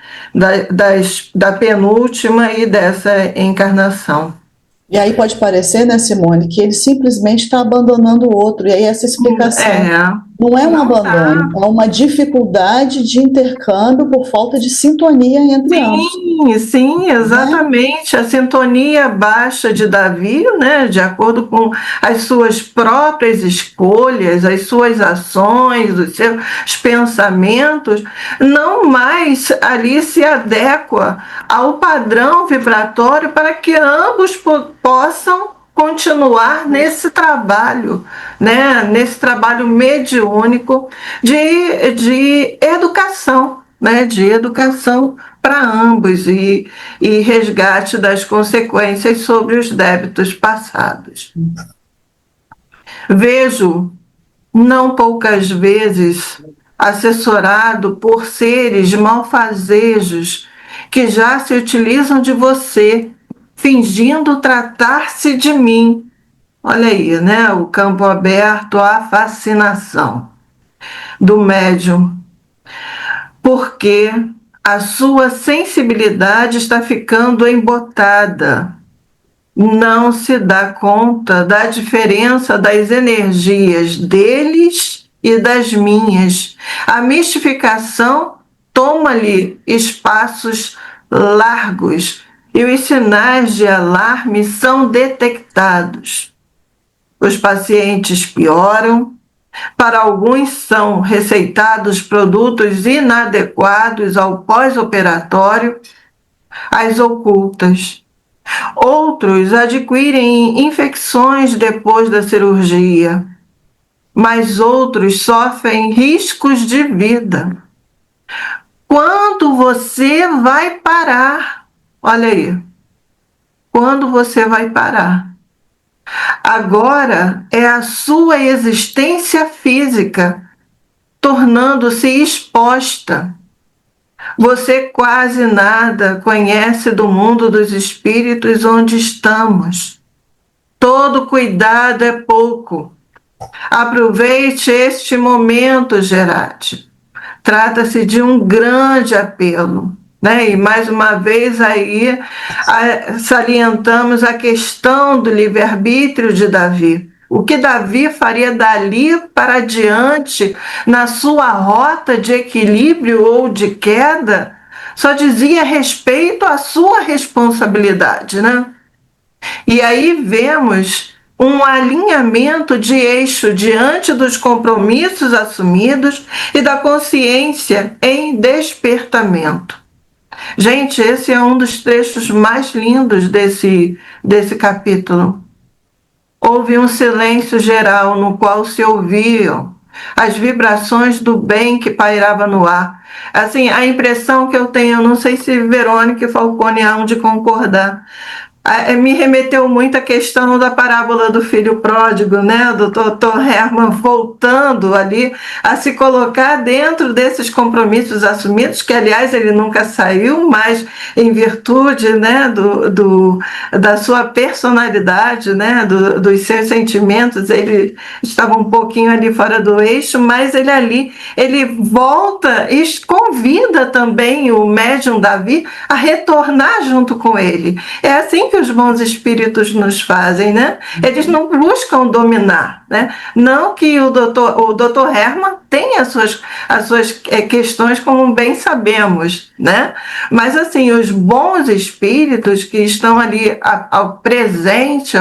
da penúltima e dessa encarnação. E aí pode parecer, né, Simone, que ele simplesmente está abandonando o outro. E aí essa explicação não é um abandono, é uma dificuldade de intercâmbio por falta de sintonia entre ambos. Sim, exatamente. A sintonia baixa de Davi, né, de acordo com as suas próprias escolhas, as suas ações, os seus pensamentos, não mais ali se adequa ao padrão vibratório para que ambos possam continuar nesse trabalho, né, nesse trabalho mediúnico de educação, né, de educação para ambos e resgate das consequências sobre os débitos passados. Vejo, não poucas vezes, assessorado por seres malfazejos que já se utilizam de você, fingindo tratar-se de mim. Olha aí, né? O campo aberto à fascinação do médium. Porque a sua sensibilidade está ficando embotada. Não se dá conta da diferença das energias deles e das minhas. A mistificação toma-lhe espaços largos e os sinais de alarme são detectados. Os pacientes pioram, para alguns são receitados produtos inadequados ao pós-operatório, as ocultas. Outros adquirem infecções depois da cirurgia, mas outros sofrem riscos de vida. Quando você vai parar? Olha aí. Quando você vai parar? Agora é a sua existência física tornando-se exposta. Você quase nada conhece do mundo dos espíritos onde estamos. Todo cuidado é pouco. Aproveite este momento, Gerard. Trata-se de um grande apelo, né? E mais uma vez aí salientamos a questão do livre-arbítrio de Davi. O que Davi faria dali para diante na sua rota de equilíbrio ou de queda só dizia respeito à sua responsabilidade, né? E aí vemos um alinhamento de eixo diante dos compromissos assumidos e da consciência em despertamento. Gente, esse é um dos trechos mais lindos desse capítulo. Houve um silêncio geral no qual se ouviam as vibrações do bem que pairava no ar. Assim, a impressão que eu tenho, eu não sei se Verônica e Falcone hão de concordar, me remeteu muito à questão da parábola do filho pródigo, né? Do Dr. Herman voltando ali a se colocar dentro desses compromissos assumidos, que aliás ele nunca saiu, mas em virtude, né, da sua personalidade, né, dos seus sentimentos, ele estava um pouquinho ali fora do eixo, mas ele volta e convida também o médium Davi a retornar junto com ele. É assim que os bons espíritos nos fazem, né? Eles não buscam dominar, né? Não que o Dr. Herman tenha as suas questões, como bem sabemos, né? Mas assim, os bons espíritos que estão ali ao presente,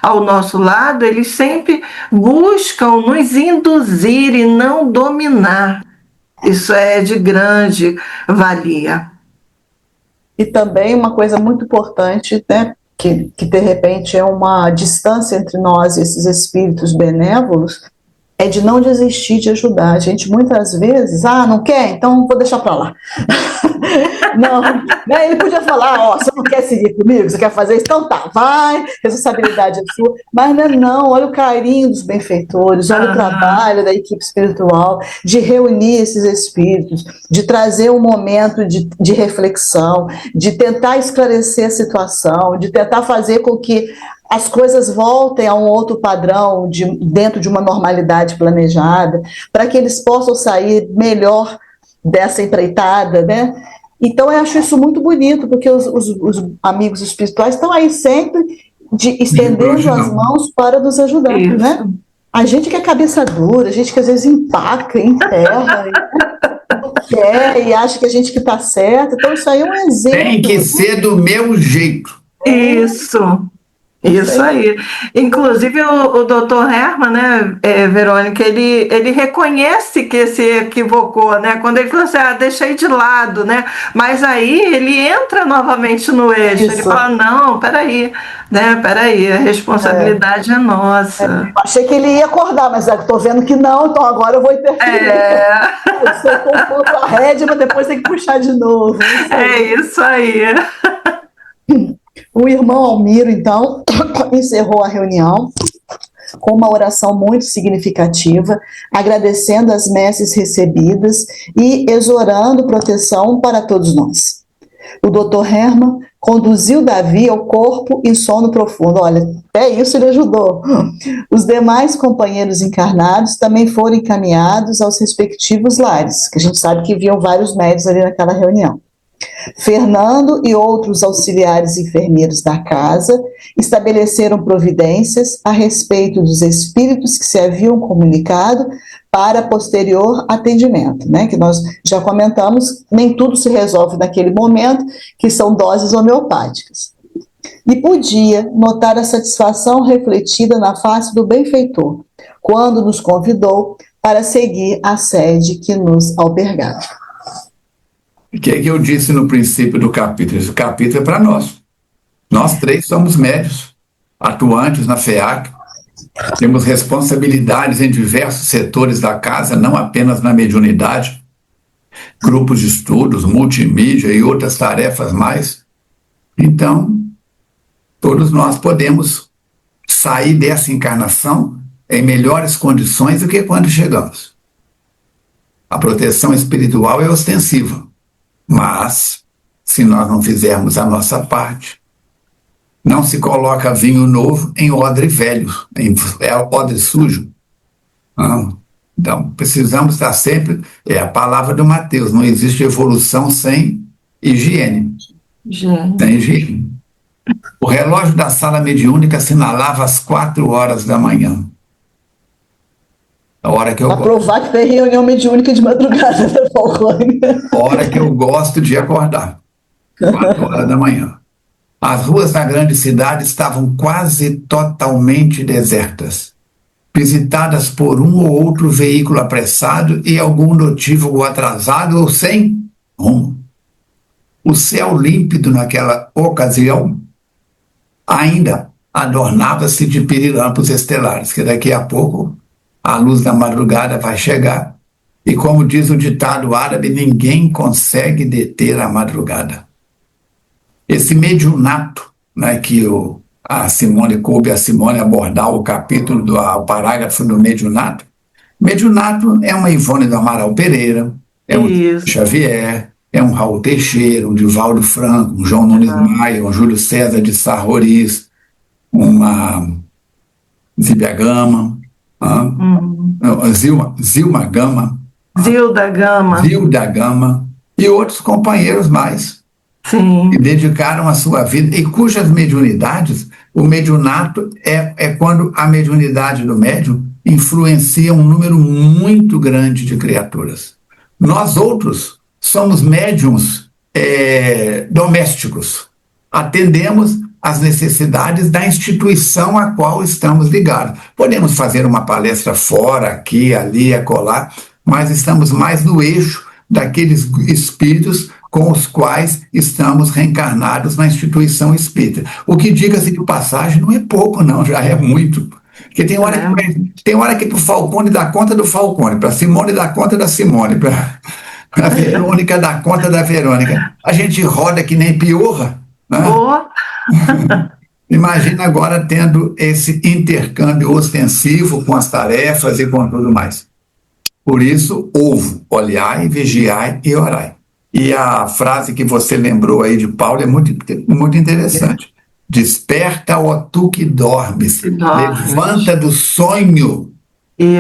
ao nosso lado, eles sempre buscam nos induzir e não dominar. Isso é de grande valia. E também uma coisa muito importante, né, que de repente é uma distância entre nós e esses espíritos benévolos, é de não desistir de ajudar. A gente muitas vezes, não quer? Então vou deixar para lá. Não, né? Ele podia falar, você não quer seguir comigo, você quer fazer isso? Então tá, vai, responsabilidade é sua. Mas não, olha o carinho dos benfeitores, olha o trabalho da equipe espiritual, de reunir esses espíritos, de trazer um momento de reflexão, de tentar esclarecer a situação, de tentar fazer com que as coisas voltem a um outro padrão, dentro de uma normalidade planejada, para que eles possam sair melhor dessa empreitada, né? Então eu acho isso muito bonito, porque os amigos espirituais estão aí sempre estendendo hoje as não. mãos para nos ajudar, Isso. né? A gente que é cabeça dura, a gente que às vezes empaca, enterra, quer e acha que a gente que está certo. Então, isso aí é um exemplo. Tem que ser do meu jeito. Isso. Isso aí. Inclusive, o doutor Herman, né, Verônica, ele reconhece que se equivocou, né? Quando ele falou assim, deixei de lado, né? Mas aí ele entra novamente no eixo. Ele Isso. fala, não, peraí, né? Peraí, a responsabilidade é nossa. Achei que ele ia acordar, mas estou vendo que não, então agora eu vou interferir. Eu soltou um pouco a rédea, mas depois tem que puxar de novo. Isso aí. O irmão Almiro, então, encerrou a reunião com uma oração muito significativa, agradecendo as messes recebidas e exorando proteção para todos nós. O Dr. Herman conduziu Davi ao corpo em sono profundo. Olha, até isso ele ajudou. Os demais companheiros encarnados também foram encaminhados aos respectivos lares, que a gente sabe que viam vários médicos ali naquela reunião. Fernando e outros auxiliares enfermeiros da casa estabeleceram providências a respeito dos espíritos que se haviam comunicado para posterior atendimento, né? Que nós já comentamos, nem tudo se resolve naquele momento, que são doses homeopáticas. E podia notar a satisfação refletida na face do benfeitor, quando nos convidou para seguir a sede que nos albergava. O que eu disse no princípio do capítulo? Esse capítulo é para nós. Nós três somos médios, atuantes na FEAC, temos responsabilidades em diversos setores da casa, não apenas na mediunidade, grupos de estudos, multimídia e outras tarefas mais. Então, todos nós podemos sair dessa encarnação em melhores condições do que quando chegamos. A proteção espiritual é ostensiva. Mas, se nós não fizermos a nossa parte, não se coloca vinho novo em odre velho, em odre sujo. Então, precisamos estar sempre, a palavra do Mateus, não existe evolução sem higiene. Sem higiene. O relógio da sala mediúnica assinalava as 4 horas da manhã. A hora que eu provar que tem reunião mediúnica de madrugada da Falcone. A hora que eu gosto de acordar. 4 horas da manhã. As ruas da grande cidade estavam quase totalmente desertas, visitadas por um ou outro veículo apressado e algum notívago atrasado ou sem rumo. O céu límpido naquela ocasião ainda adornava-se de pirilampos estelares, que daqui a pouco a luz da madrugada vai chegar. E como diz o ditado árabe, ninguém consegue deter a madrugada. Esse mediunato, né, que a Simone coube a Simone abordar o capítulo, o parágrafo do mediunato. Mediunato é uma Ivone do Amaral Pereira, é um Xavier, é um Raul Teixeira, um Divaldo Franco, um João Nunes Maia, um Júlio César de Sá Roriz, uma Zíbia Gama, Zilma Gama, Zilda Gama e outros companheiros mais. Sim. Que dedicaram a sua vida e cujas mediunidades, o mediunato é quando a mediunidade do médium influencia um número muito grande de criaturas. Nós outros somos médiums domésticos, atendemos às necessidades da instituição a qual estamos ligados. Podemos fazer uma palestra fora, aqui, ali, acolá, mas estamos mais no eixo daqueles espíritos com os quais estamos reencarnados na instituição espírita. O que, diga-se de passagem, não é pouco, não, já é muito. Porque tem hora que para o Falcone dá conta do Falcone, para a Simone dá conta da Simone, para a Verônica dá conta da Verônica. A gente roda que nem piorra. Né? Imagina agora tendo esse intercâmbio ostensivo com as tarefas e com tudo mais. Por isso, olhai, vigiai e orai. E a frase que você lembrou aí de Paulo é muito, muito interessante. Desperta, ó tu que dormes, levanta do sonho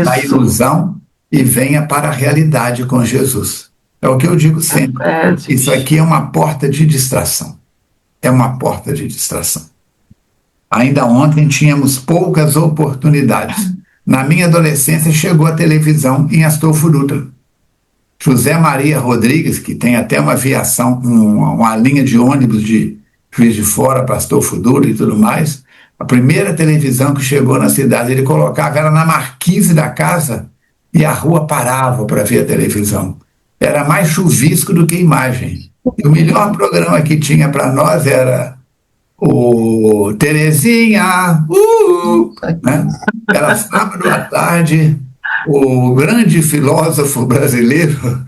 da ilusão e venha para a realidade com Jesus. É o que eu digo sempre. Isso aqui é uma porta de distração. É uma porta de distração. Ainda ontem tínhamos poucas oportunidades. Na minha adolescência chegou a televisão em Astolfo Dutra. José Maria Rodrigues, que tem até uma aviação, uma linha de ônibus de Juiz de Fora para Astolfo Dutra e tudo mais, a primeira televisão que chegou na cidade, ele colocava ela na marquise da casa e a rua parava para ver a televisão. Era mais chuvisco do que imagem. E o melhor programa que tinha para nós era o Terezinha, né? Era sábado à tarde, o grande filósofo brasileiro,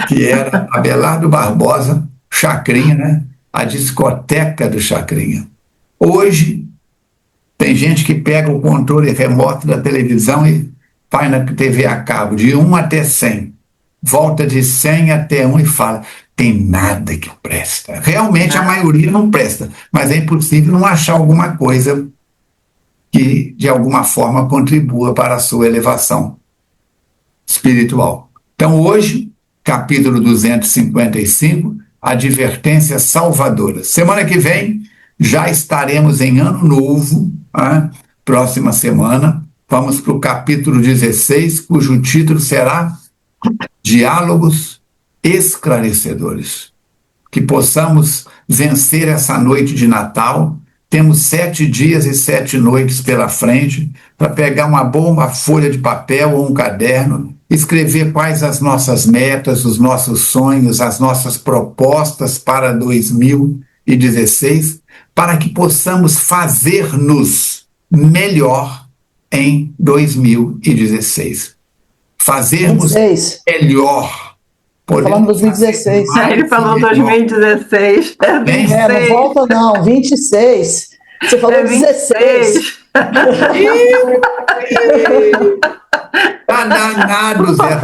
que era Abelardo Barbosa, Chacrinha, né? A discoteca do Chacrinha. Hoje, tem gente que pega o controle remoto da televisão e vai na TV a cabo, de 1 até 100. Volta de 100 até 1 e fala, tem nada que presta. Realmente a maioria não presta, mas é impossível não achar alguma coisa que de alguma forma contribua para a sua elevação espiritual. Então hoje, capítulo 255, advertências salvadoras. Semana que vem já estaremos em ano novo, próxima semana, vamos para o capítulo 16, cujo título será Diálogos Esclarecedores. Que possamos vencer essa noite de Natal. Temos 7 dias e 7 noites pela frente para pegar uma boa folha de papel ou um caderno, escrever quais as nossas metas, os nossos sonhos, as nossas propostas para 2016, para que possamos fazer-nos melhor em 2016. Fazermos 26. melhor. Falando 2016. Ele falou 2016. Não volta não, 26. Você falou 16. Tá danado, Zé.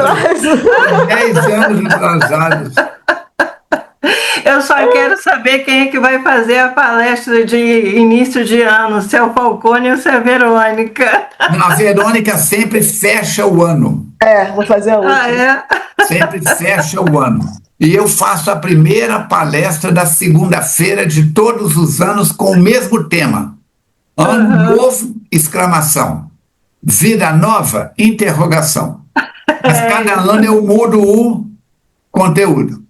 10 anos atrasados. Eu só quero saber quem é que vai fazer a palestra de início de ano, se é o Falcone ou se é a Verônica. A Verônica sempre fecha o ano. Vou fazer a última. É? Sempre fecha o ano. E eu faço a primeira palestra da segunda-feira de todos os anos com o mesmo tema. Ano novo, exclamação. Vida nova, interrogação. Mas cada ano eu mudo o conteúdo.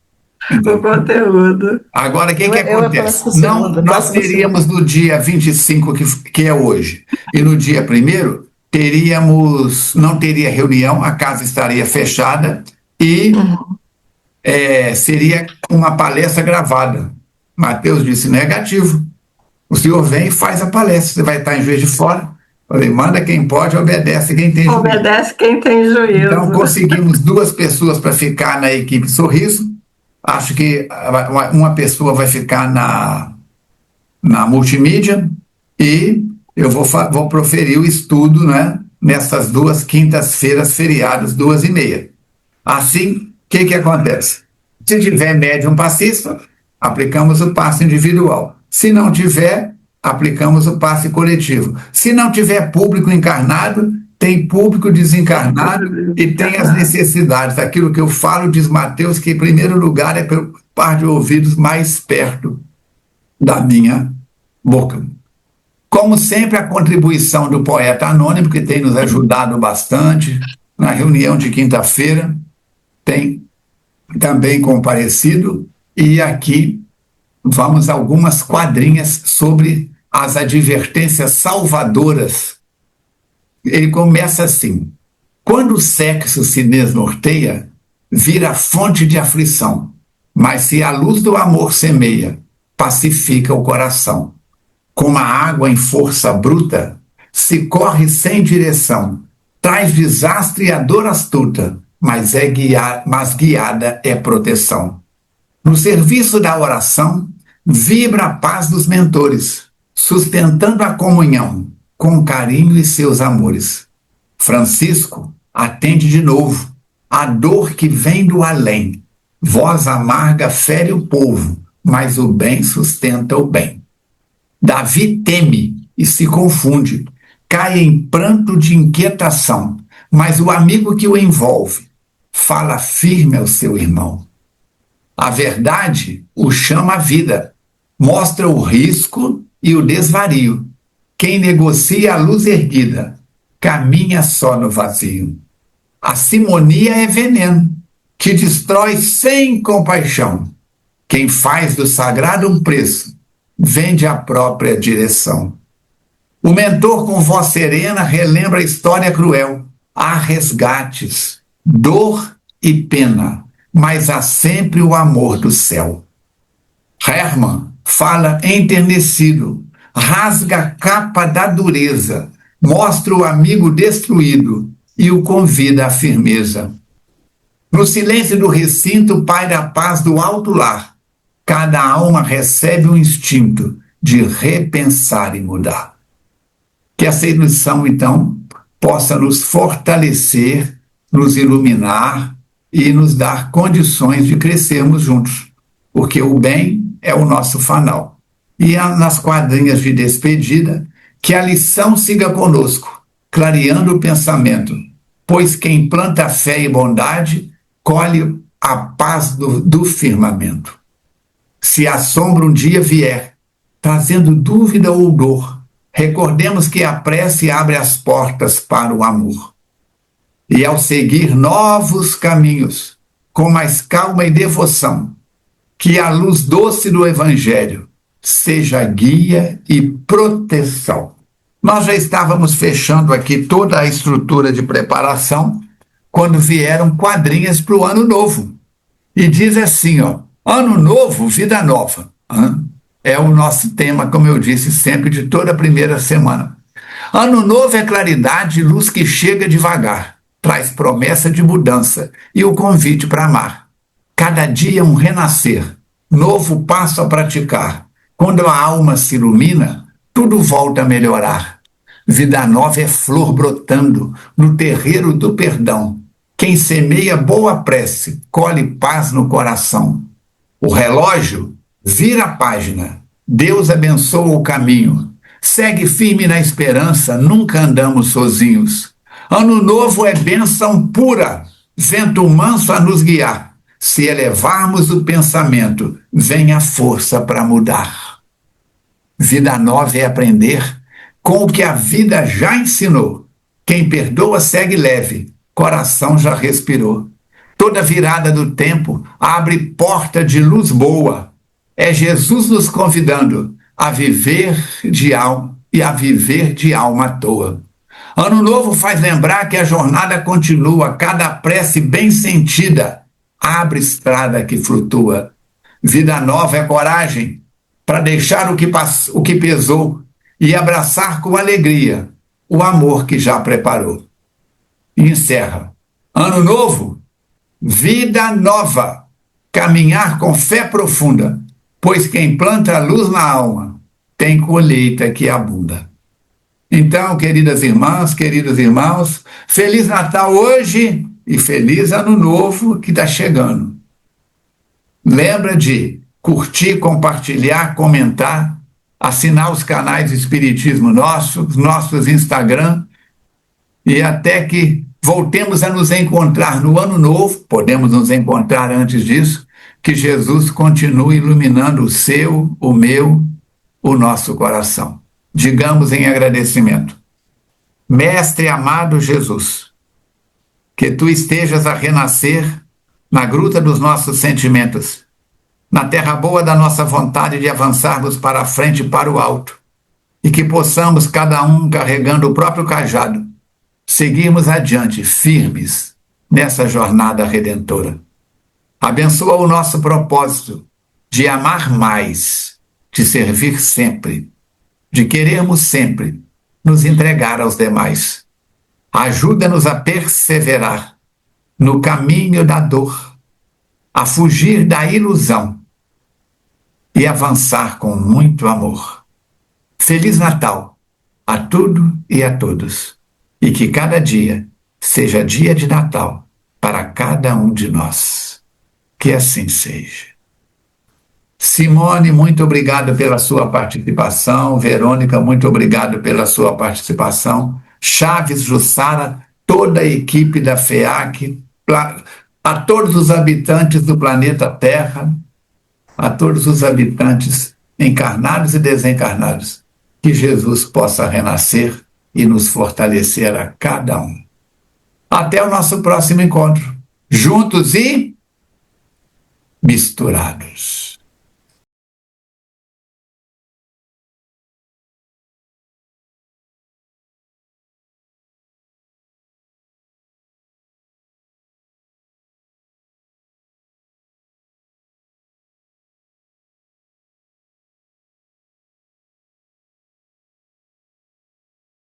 O conteúdo. Agora, o que acontece? Nós teríamos no dia 25, que é hoje, e no dia 1º, não teria reunião, a casa estaria fechada e seria uma palestra gravada. Mateus disse negativo. O senhor vem e faz a palestra, você vai estar em Juiz de Fora. Falei, manda quem pode, obedece quem tem juízo. Obedece quem tem juízo. Então, conseguimos 2 pessoas para ficar na equipe Sorriso. Acho que uma pessoa vai ficar na multimídia e eu vou proferir o estudo, né, nessas 2 quintas-feiras feriadas, 2h30. Assim, o que acontece? Se tiver médium passista, aplicamos o passe individual. Se não tiver, aplicamos o passe coletivo. Se não tiver público encarnado, tem público desencarnado e tem as necessidades. Aquilo que eu falo, diz Mateus, que em primeiro lugar é pelo par de ouvidos mais perto da minha boca. Como sempre, a contribuição do poeta anônimo, que tem nos ajudado bastante, na reunião de quinta-feira, tem também comparecido, e aqui vamos a algumas quadrinhas sobre as advertências salvadoras. Ele começa assim: quando o sexo se desnorteia, vira fonte de aflição, mas se a luz do amor semeia, pacifica o coração. Como a água em força bruta, se corre sem direção, traz desastre e a dor astuta, mas guiada é proteção. No serviço da oração, vibra a paz dos mentores, sustentando a comunhão, com carinho e seus amores. Francisco atende de novo a dor que vem do além. Voz amarga fere o povo, mas o bem sustenta o bem. Davi teme e se confunde, cai em pranto de inquietação, mas o amigo que o envolve fala firme ao seu irmão. A verdade o chama à vida, mostra o risco e o desvario. Quem negocia a luz erguida caminha só no vazio. A simonia é veneno que destrói sem compaixão. Quem faz do sagrado um preço vende a própria direção. O mentor com voz serena relembra a história cruel. Há resgates, dor e pena, mas há sempre o amor do céu. Hermann fala enternecido, rasga a capa da dureza, mostra o amigo destruído e o convida à firmeza. No silêncio do recinto paira a paz do alto lar. Cada alma recebe o instinto de repensar e mudar. Que essa lição, então, possa nos fortalecer, nos iluminar e nos dar condições de crescermos juntos, porque o bem é o nosso fanal. E nas quadrinhas de despedida, que a lição siga conosco, clareando o pensamento, pois quem planta fé e bondade colhe a paz do firmamento. Se a sombra um dia vier, trazendo dúvida ou dor, recordemos que a prece abre as portas para o amor. E ao seguir novos caminhos, com mais calma e devoção, que a luz doce do Evangelho seja guia e proteção. Nós já estávamos fechando aqui toda a estrutura de preparação quando vieram quadrinhas para o Ano Novo. E diz assim, Ano Novo, Vida Nova. É o nosso tema, como eu disse sempre, de toda a primeira semana. Ano Novo é claridade e luz que chega devagar, traz promessa de mudança e o convite para amar. Cada dia um renascer, novo passo a praticar. Quando a alma se ilumina, tudo volta a melhorar. Vida nova é flor brotando no terreiro do perdão. Quem semeia boa prece, colhe paz no coração. O relógio vira a página. Deus abençoa o caminho. Segue firme na esperança, nunca andamos sozinhos. Ano novo é bênção pura, vento manso a nos guiar. Se elevarmos o pensamento, vem a força para mudar. Vida nova é aprender com o que a vida já ensinou. Quem perdoa segue leve, coração já respirou. Toda virada do tempo abre porta de luz boa. É Jesus nos convidando a viver de alma e a viver de alma à toa. Ano novo faz lembrar que a jornada continua, cada prece bem sentida abre estrada que flutua. Vida nova é coragem para deixar o que pesou e abraçar com alegria o amor que já preparou. E encerra. Ano novo, vida nova, caminhar com fé profunda, pois quem planta a luz na alma tem colheita que abunda. Então, queridas irmãs, queridos irmãos, Feliz Natal hoje e feliz Ano Novo que está chegando. Lembra de curtir, compartilhar, comentar, assinar os canais de Espiritismo nossos Instagram, e até que voltemos a nos encontrar no Ano Novo, podemos nos encontrar antes disso, que Jesus continue iluminando o seu, o meu, o nosso coração. Digamos em agradecimento: Mestre amado Jesus, que Tu estejas a renascer na gruta dos nossos sentimentos, na terra boa da nossa vontade de avançarmos para a frente e para o alto, e que possamos, cada um carregando o próprio cajado, seguirmos adiante, firmes, nessa jornada redentora. Abençoa o nosso propósito de amar mais, de servir sempre, de querermos sempre nos entregar aos demais. Ajuda-nos a perseverar no caminho da dor, a fugir da ilusão e avançar com muito amor. Feliz Natal a tudo e a todos, e que cada dia seja dia de Natal para cada um de nós. Que assim seja. Simone, muito obrigado pela sua participação. Verônica, muito obrigado pela sua participação. Chaves, Jussara, toda a equipe da FEAC, a todos os habitantes do planeta Terra, a todos os habitantes encarnados e desencarnados. Que Jesus possa renascer e nos fortalecer a cada um. Até o nosso próximo encontro, juntos e misturados.